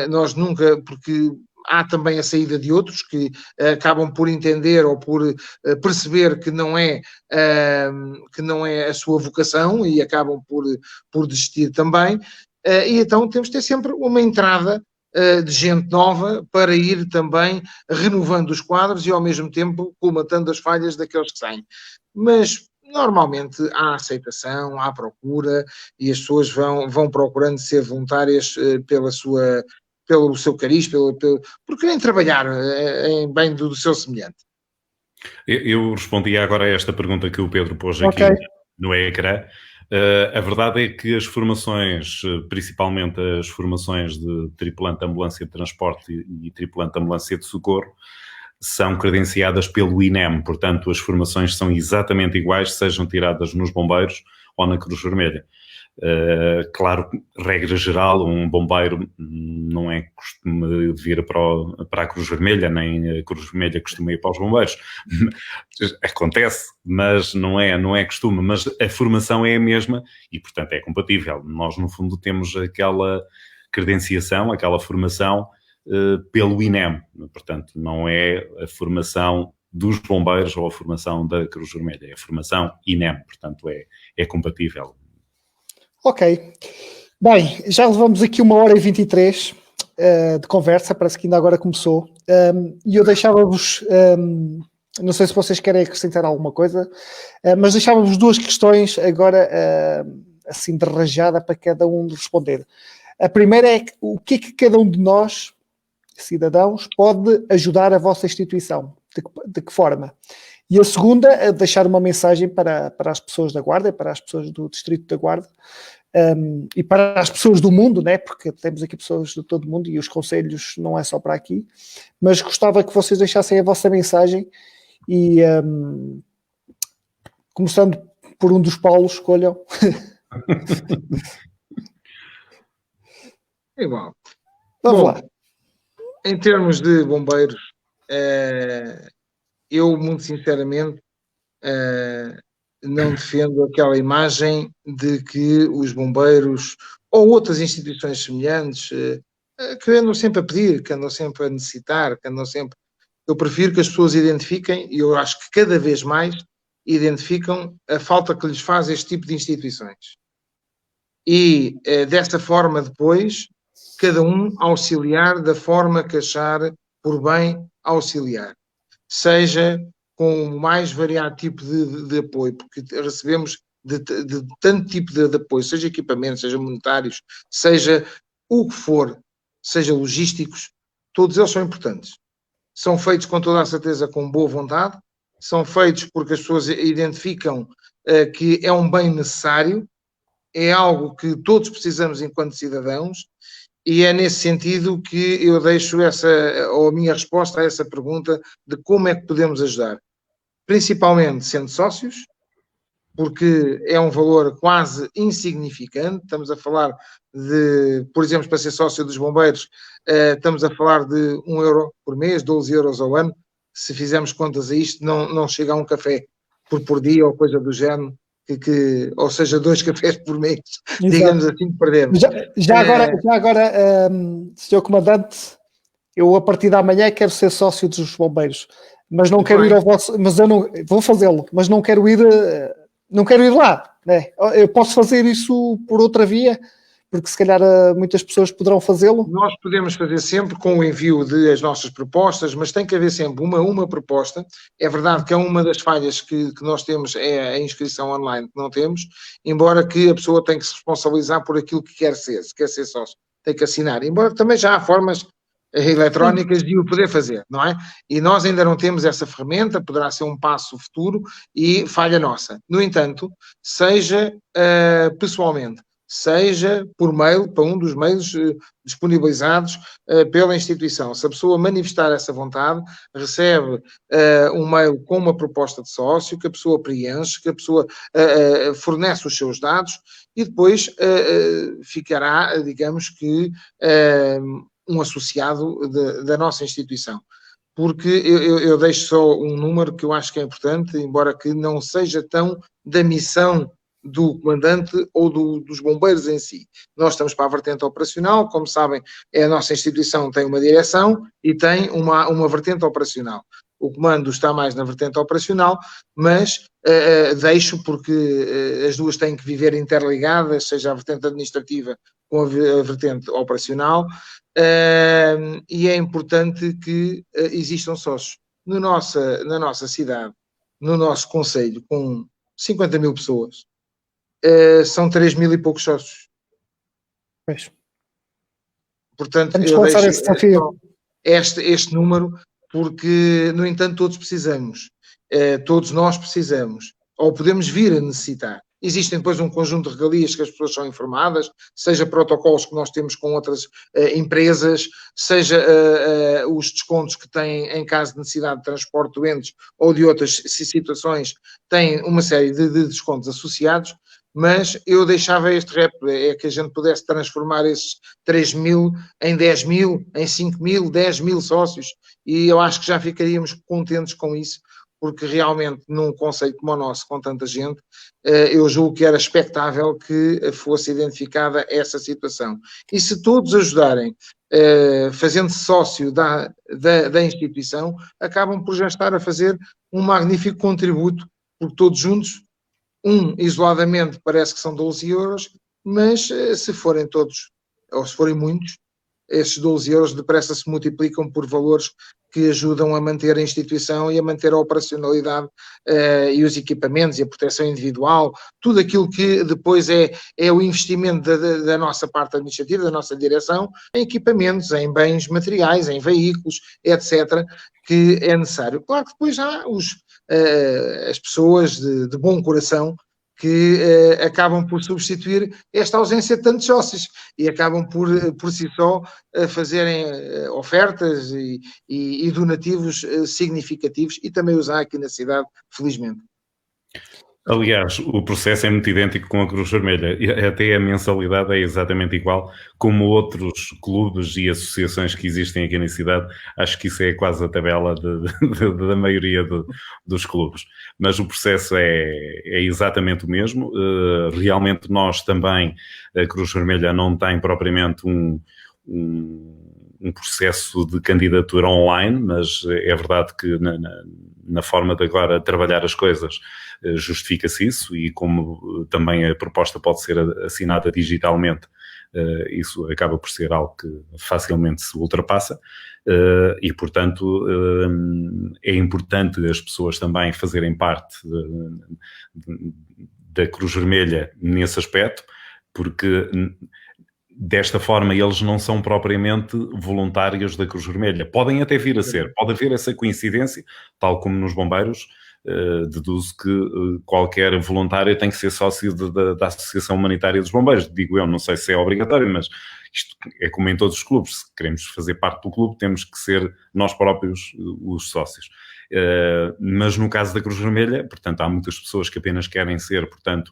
nós nunca, porque há também a saída de outros que acabam por entender ou por perceber que não é a sua vocação e acabam por desistir também, e então temos de ter sempre uma entrada de gente nova para ir também renovando os quadros e ao mesmo tempo colmatando as falhas daqueles que saem. Mas normalmente há aceitação, há procura e as pessoas vão procurando ser voluntárias pelo seu cariz, por querem trabalhar em bem do seu semelhante. Eu respondi agora a esta pergunta que o Pedro pôs aqui no ecrã. A verdade é que as formações, principalmente as formações de tripulante de ambulância de transporte e tripulante de ambulância de socorro, são credenciadas pelo INEM, portanto as formações são exatamente iguais, sejam tiradas nos bombeiros ou na Cruz Vermelha. Claro, regra geral, um bombeiro não é costume de vir para a Cruz Vermelha, nem a Cruz Vermelha costuma ir para os bombeiros. Acontece, mas não é costume, mas a formação é a mesma e, portanto, é compatível. Nós, no fundo, temos aquela credenciação, aquela formação pelo INEM, portanto, não é a formação dos bombeiros ou a formação da Cruz Vermelha, é a formação INEM, portanto, é compatível. Ok. Bem, já levamos aqui 1h23 de conversa, parece que ainda agora começou. E eu deixava-vos, não sei se vocês querem acrescentar alguma coisa, mas deixava-vos 2 questões agora, assim, de rajada para cada um responder. A primeira é o que é que cada um de nós, cidadãos, pode ajudar a vossa instituição? De que forma? E a segunda, é deixar uma mensagem para as pessoas da Guarda, para as pessoas do Distrito da Guarda, e para as pessoas do mundo, né? Porque temos aqui pessoas de todo o mundo e os conselhos não é só para aqui, mas gostava que vocês deixassem a vossa mensagem e, começando por um dos Paulos, escolham. Igual. Vamos lá. Em termos de bombeiros, eu, muito sinceramente, não defendo aquela imagem de que os bombeiros ou outras instituições semelhantes que andam sempre a pedir, que andam sempre a necessitar, que andam sempre... Eu prefiro que as pessoas identifiquem, e eu acho que cada vez mais identificam a falta que lhes faz este tipo de instituições. E desta forma depois, cada um auxiliar da forma que achar por bem auxiliar. Seja com o mais variado tipo de apoio, porque recebemos de tanto tipo de apoio, seja equipamentos, seja monetários, seja o que for, seja logísticos, todos eles são importantes. São feitos com toda a certeza com boa vontade, são feitos porque as pessoas identificam que é um bem necessário, é algo que todos precisamos enquanto cidadãos, e é nesse sentido que eu deixo a minha resposta a essa pergunta de como é que podemos ajudar. Principalmente sendo sócios, porque é um valor quase insignificante. Estamos a falar de, por exemplo, para ser sócio dos bombeiros, estamos a falar de 1 euro por mês, 12 euros ao ano. Se fizermos contas a isto, não chega a um café por dia ou coisa do género, ou seja, 2 cafés por mês, Exato. digamos assim, que perdemos. Já agora, Sr. Comandante, eu a partir da manhã quero ser sócio dos bombeiros, mas não quero ir ao vosso, mas eu não vou fazê-lo, mas não quero ir lá, né? Eu posso fazer isso por outra via, porque se calhar muitas pessoas poderão fazê-lo. Nós podemos fazer sempre com o envio das nossas propostas, mas tem que haver sempre uma proposta. É verdade que é uma das falhas que nós temos é a inscrição online, que não temos, embora que a pessoa tenha que se responsabilizar por aquilo que quer ser. Se quer ser sócio, tem que assinar. Embora também já há formas eletrónicas de o poder fazer, não é? E nós ainda não temos essa ferramenta, poderá ser um passo futuro e falha nossa. No entanto, seja pessoalmente, seja por mail, para um dos meios disponibilizados pela instituição. Se a pessoa manifestar essa vontade, recebe um mail com uma proposta de sócio, que a pessoa preenche, que a pessoa fornece os seus dados e depois ficará, digamos que, um associado da nossa instituição. Porque eu deixo só um número que eu acho que é importante, embora que não seja tão da missão do comandante ou dos bombeiros em si. Nós estamos para a vertente operacional, como sabem, a nossa instituição tem uma direção e tem uma vertente operacional. O comando está mais na vertente operacional, mas deixo porque as duas têm que viver interligadas, seja a vertente administrativa com a vertente operacional, e é importante que existam sócios. Na nossa cidade, no nosso concelho, com 50 mil pessoas, são 3 mil e poucos sócios. Pois. Portanto, Vamos eu lançar deixo esse desafio. este número, porque, no entanto, todos precisamos. Todos nós precisamos. Ou podemos vir a necessitar. Existem depois um conjunto de regalias que as pessoas são informadas, seja protocolos que nós temos com outras empresas, seja os descontos que têm em caso de necessidade de transporte de doentes ou de outras situações, têm uma série de descontos associados, mas eu deixava este repto, é que a gente pudesse transformar esses 3 mil em 10 mil, em 5 mil, 10 mil sócios, e eu acho que já ficaríamos contentes com isso, porque realmente num conceito como o nosso, com tanta gente, eu julgo que era expectável que fosse identificada essa situação. E se todos ajudarem, fazendo-se sócio da instituição, acabam por já estar a fazer um magnífico contributo, porque todos juntos, isoladamente parece que são 12 euros, mas se forem todos, ou se forem muitos, esses 12 euros depressa se multiplicam por valores que ajudam a manter a instituição e a manter a operacionalidade e os equipamentos e a proteção individual, tudo aquilo que depois é o investimento da nossa parte administrativa, da nossa direção, em equipamentos, em bens materiais, em veículos, etc., que é necessário. Claro que depois há as pessoas de bom coração que acabam por substituir esta ausência de tantos sócios e acabam por si só fazerem ofertas e donativos significativos e também os há aqui na cidade, felizmente. Aliás, o processo é muito idêntico com a Cruz Vermelha, até a mensalidade é exatamente igual, como outros clubes e associações que existem aqui na cidade, acho que isso é quase a tabela da maioria dos clubes, mas o processo é exatamente o mesmo. Realmente nós também, a Cruz Vermelha não tem propriamente um processo de candidatura online, mas é verdade que na forma de agora trabalhar as coisas justifica-se isso, e como também a proposta pode ser assinada digitalmente, isso acaba por ser algo que facilmente se ultrapassa, e portanto é importante as pessoas também fazerem parte da Cruz Vermelha nesse aspecto, porque desta forma eles não são propriamente voluntários da Cruz Vermelha. Podem até vir a ser, pode haver essa coincidência, tal como nos bombeiros. Deduzo que qualquer voluntário tem que ser sócio da Associação Humanitária dos Bombeiros. Digo eu, não sei se é obrigatório, mas isto é como em todos os clubes. Se queremos fazer parte do clube, temos que ser nós próprios os sócios. Mas no caso da Cruz Vermelha, portanto, há muitas pessoas que apenas querem ser, portanto,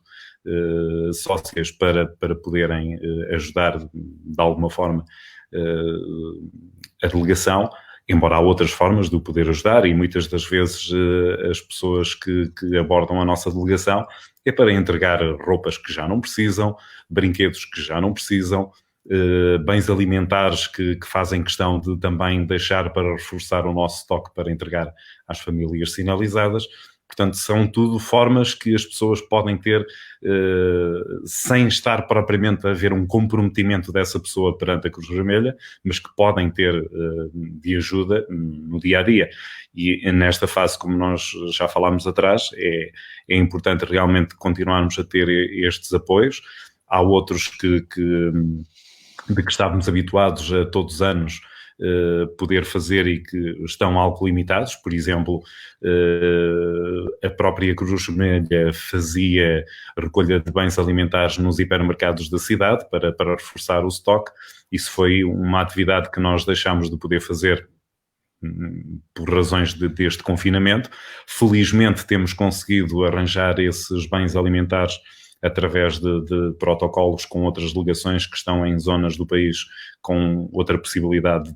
sócias para poderem ajudar de alguma forma a delegação, embora há outras formas de o poder ajudar, e muitas das vezes as pessoas que abordam a nossa delegação é para entregar roupas que já não precisam, brinquedos que já não precisam, bens alimentares que fazem questão de também deixar para reforçar o nosso estoque para entregar às famílias sinalizadas. Portanto, são tudo formas que as pessoas podem ter sem estar propriamente a haver um comprometimento dessa pessoa perante a Cruz Vermelha, mas que podem ter de ajuda no dia-a-dia. E nesta fase, como nós já falámos atrás, é importante realmente continuarmos a ter estes apoios. Há outros de que estávamos habituados a todos os anos poder fazer e que estão algo limitados. Por exemplo, a própria Cruz Vermelha fazia recolha de bens alimentares nos hipermercados da cidade para reforçar o estoque. Isso foi uma atividade que nós deixámos de poder fazer por razões deste confinamento. Felizmente temos conseguido arranjar esses bens alimentares através de protocolos com outras delegações que estão em zonas do país com outra possibilidade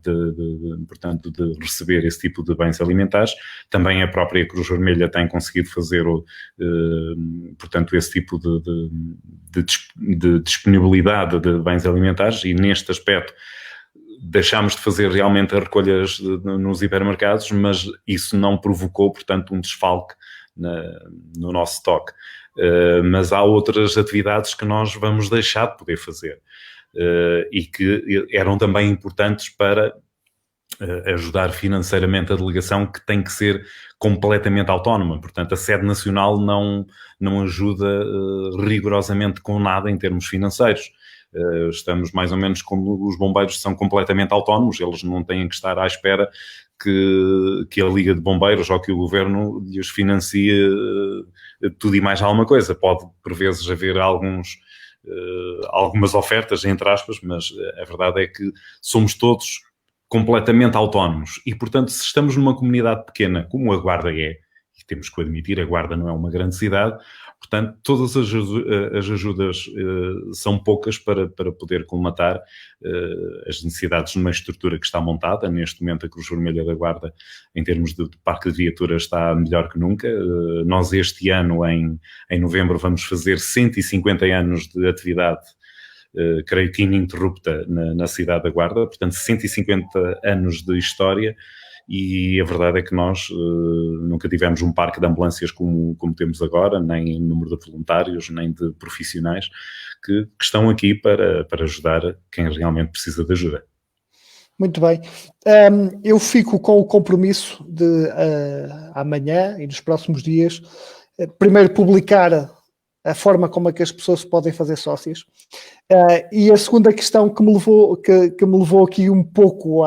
portanto, de receber esse tipo de bens alimentares. Também a própria Cruz Vermelha tem conseguido fazer, portanto, esse tipo de disponibilidade de bens alimentares, e neste aspecto deixámos de fazer realmente as recolhas nos hipermercados, mas isso não provocou, portanto, um desfalque no nosso estoque. Mas há outras atividades que nós vamos deixar de poder fazer e que eram também importantes para ajudar financeiramente a delegação, que tem que ser completamente autónoma. Portanto, a sede nacional não ajuda rigorosamente com nada em termos financeiros. Estamos mais ou menos como os bombeiros, são completamente autónomos, eles não têm que estar à espera que a Liga de Bombeiros ou que o Governo lhes financie tudo e mais alguma coisa. Pode, por vezes, haver algumas ofertas, entre aspas, mas a verdade é que somos todos completamente autónomos. E, portanto, se estamos numa comunidade pequena, como a Guarda é, e temos que admitir, a Guarda não é uma grande cidade, portanto, todas as ajudas são poucas para poder colmatar as necessidades numa estrutura que está montada. Neste momento, a Cruz Vermelha da Guarda, em termos de parque de viaturas, está melhor que nunca. Nós, este ano, em novembro, vamos fazer 150 anos de atividade, creio que ininterrupta, na cidade da Guarda. Portanto, 150 anos de história. E a verdade é que nós nunca tivemos um parque de ambulâncias como temos agora, nem número de voluntários, nem de profissionais que estão aqui para ajudar quem realmente precisa de ajuda. Muito bem. Eu fico com o compromisso de amanhã e nos próximos dias, primeiro publicar a forma como é que as pessoas podem fazer sócias. E a segunda questão que me levou aqui um pouco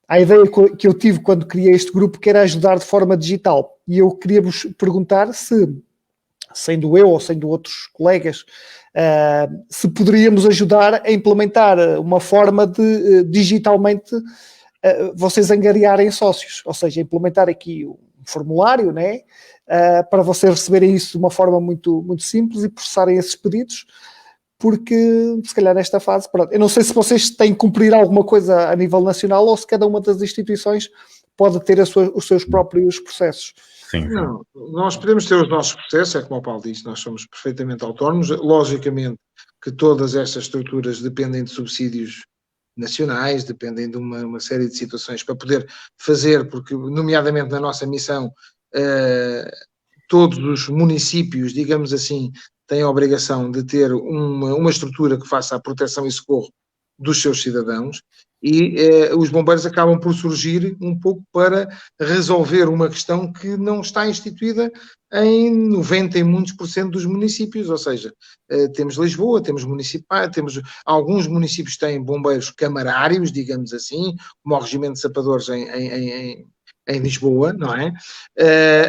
à ideia que eu tive quando criei este grupo, que era ajudar de forma digital. E eu queria vos perguntar se, sendo eu ou sendo outros colegas, se poderíamos ajudar a implementar uma forma de digitalmente vocês angariarem sócios, ou seja, implementar aqui um formulário, né, para vocês receberem isso de uma forma muito, muito simples e processarem esses pedidos, porque se calhar nesta fase, pronto, eu não sei se vocês têm que cumprir alguma coisa a nível nacional ou se cada uma das instituições pode ter os seus próprios processos. Sim. Não, nós podemos ter os nossos processos, é como o Paulo disse, nós somos perfeitamente autónomos. Logicamente que todas estas estruturas dependem de subsídios nacionais, dependem de uma série de situações para poder fazer, porque nomeadamente na nossa missão todos os municípios, digamos assim, têm a obrigação de ter uma estrutura que faça a proteção e socorro dos seus cidadãos, e os bombeiros acabam por surgir um pouco para resolver uma questão que não está instituída em 90 e muitos % dos municípios, ou seja, temos Lisboa, temos municipais, temos alguns municípios que têm bombeiros camarários, digamos assim, como o Regimento de Sapadores em Lisboa, não é?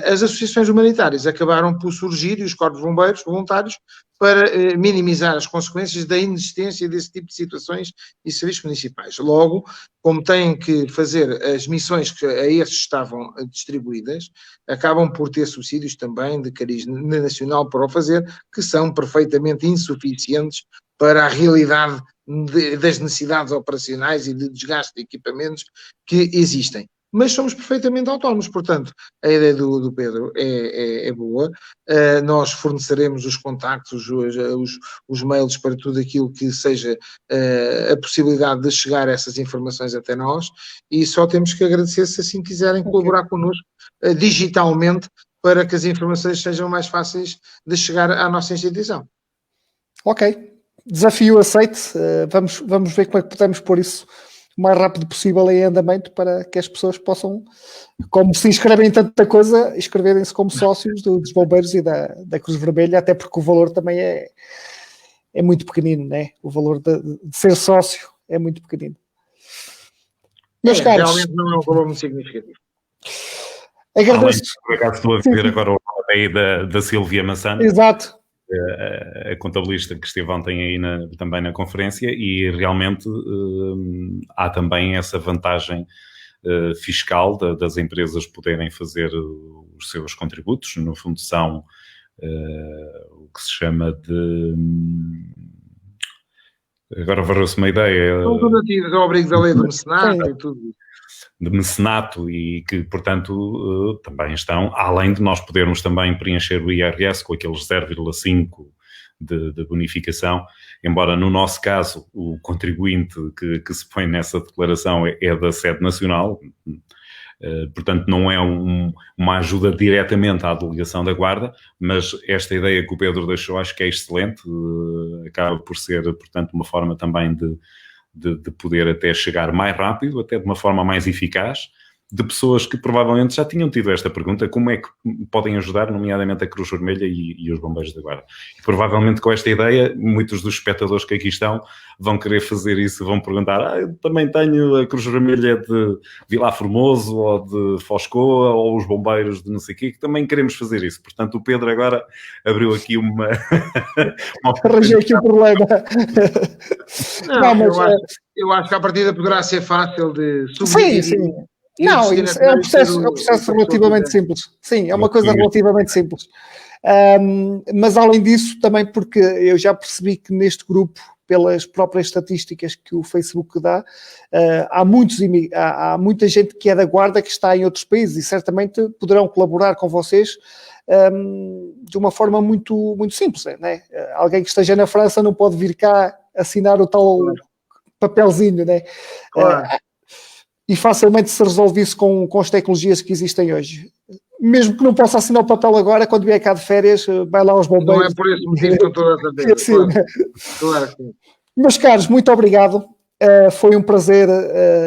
As associações humanitárias acabaram por surgir e os corpos de bombeiros voluntários para minimizar as consequências da inexistência desse tipo de situações e serviços municipais. Logo, como têm que fazer as missões que a esses estavam distribuídas, acabam por ter subsídios também de cariz nacional para o fazer, que são perfeitamente insuficientes para a realidade das necessidades operacionais e de desgaste de equipamentos que existem. Mas somos perfeitamente autónomos, portanto, a ideia do Pedro é boa. Nós forneceremos os contactos, os mails para tudo aquilo que seja a possibilidade de chegar essas informações até nós, e só temos que agradecer se assim quiserem colaborar connosco digitalmente para que as informações sejam mais fáceis de chegar à nossa instituição. Ok, desafio aceito. Vamos ver como é que podemos pôr isso o mais rápido possível em andamento para que as pessoas possam, como se inscrevem em tanta coisa, inscreverem-se como sócios dos bombeiros e da Cruz Vermelha, até porque o valor também é muito pequenino, né? O valor de ser sócio é muito pequenino. Meus caros, realmente não é um valor muito significativo. Agradeço. Por acaso estou a ver agora o aí da Silvia Massana. Exato. A contabilista que esteve ontem aí também na conferência, e realmente há também essa vantagem fiscal das empresas poderem fazer os seus contributos. No fundo são o que se chama de... Agora varreu-se uma ideia. São donativos ao abrigo da lei do mecenato e tudo isso. De mecenato, e que, portanto, também estão, além de nós podermos também preencher o IRS com aqueles 0,5 de bonificação, embora no nosso caso o contribuinte que se põe nessa declaração é da sede nacional, portanto não é uma ajuda diretamente à delegação da Guarda, mas esta ideia que o Pedro deixou acho que é excelente, acaba por ser, portanto, uma forma também de poder até chegar mais rápido, até de uma forma mais eficaz, de pessoas que provavelmente já tinham tido esta pergunta, como é que podem ajudar, nomeadamente a Cruz Vermelha e os Bombeiros da Guarda. E provavelmente com esta ideia, muitos dos espectadores que aqui estão vão querer fazer isso, vão perguntar, eu também tenho a Cruz Vermelha de Vilar Formoso, ou de Foscoa, ou os Bombeiros de não sei o quê, que também queremos fazer isso. Portanto, o Pedro agora abriu aqui uma... Arranjei aqui um problema. Não, mas eu acho que a partida poderá ser fácil de subir. Sim. Não, é um processo relativamente simples. Sim, é uma coisa relativamente simples. Mas além disso, também porque eu já percebi que neste grupo, pelas próprias estatísticas que o Facebook dá, há muita gente que é da Guarda que está em outros países e certamente poderão colaborar com vocês de uma forma muito, muito simples. Né? Alguém que esteja na França não pode vir cá assinar o tal papelzinho, né? Claro. E facilmente se resolve isso com as tecnologias que existem hoje. Mesmo que não possa assinar o papel agora, quando vier cá de férias, vai lá aos bombeiros. Não é por esse motivo que eu estou a saber. Assim, claro que sim. Meus caros, muito obrigado. Foi um prazer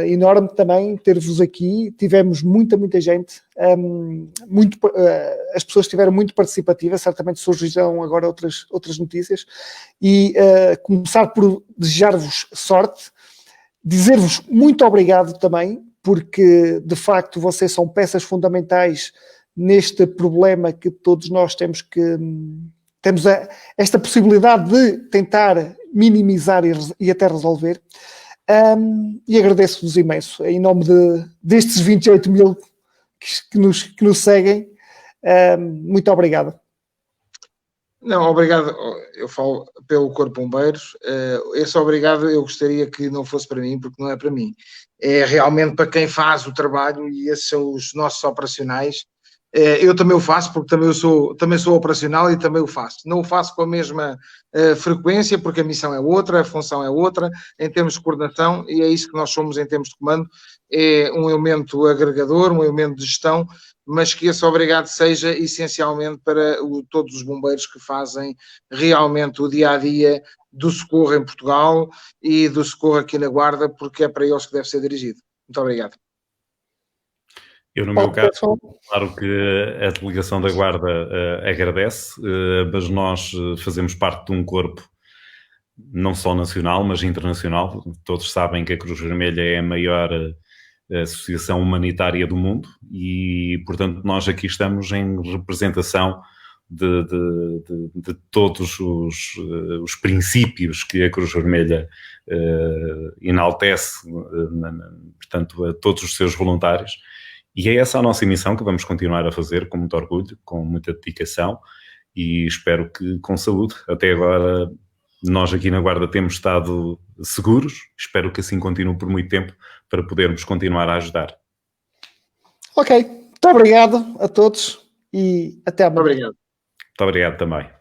enorme também ter-vos aqui. Tivemos muita gente. As pessoas estiveram muito participativas. Certamente surgirão agora outras notícias. E começar por desejar-vos sorte. Dizer-vos muito obrigado também, porque de facto vocês são peças fundamentais neste problema que todos nós temos esta possibilidade de tentar minimizar e até resolver. E agradeço-vos imenso, em nome destes 28 mil que nos seguem. Muito obrigado. Não, obrigado, eu falo pelo Corpo de Bombeiros, esse obrigado eu gostaria que não fosse para mim, porque não é para mim, é realmente para quem faz o trabalho, e esses são os nossos operacionais. Eu também o faço, porque também sou operacional e também o faço. Não o faço com a mesma frequência, porque a missão é outra, a função é outra, em termos de coordenação, e é isso que nós somos em termos de comando, é um elemento agregador, um elemento de gestão, mas que esse obrigado seja essencialmente para todos os bombeiros que fazem realmente o dia-a-dia do socorro em Portugal e do socorro aqui na Guarda, porque é para eles que deve ser dirigido. Muito obrigado. Eu, no meu caso, claro que a delegação da Guarda agradece, mas nós fazemos parte de um corpo não só nacional, mas internacional. Todos sabem que a Cruz Vermelha é a maior associação humanitária do mundo e, portanto, nós aqui estamos em representação de todos os princípios que a Cruz Vermelha enaltece, portanto, a todos os seus voluntários. E é essa a nossa missão que vamos continuar a fazer com muito orgulho, com muita dedicação e espero que com saúde. Até agora, nós aqui na Guarda temos estado seguros, espero que assim continue por muito tempo para podermos continuar a ajudar. Ok, muito obrigado a todos e até amanhã. Obrigado. Muito obrigado também.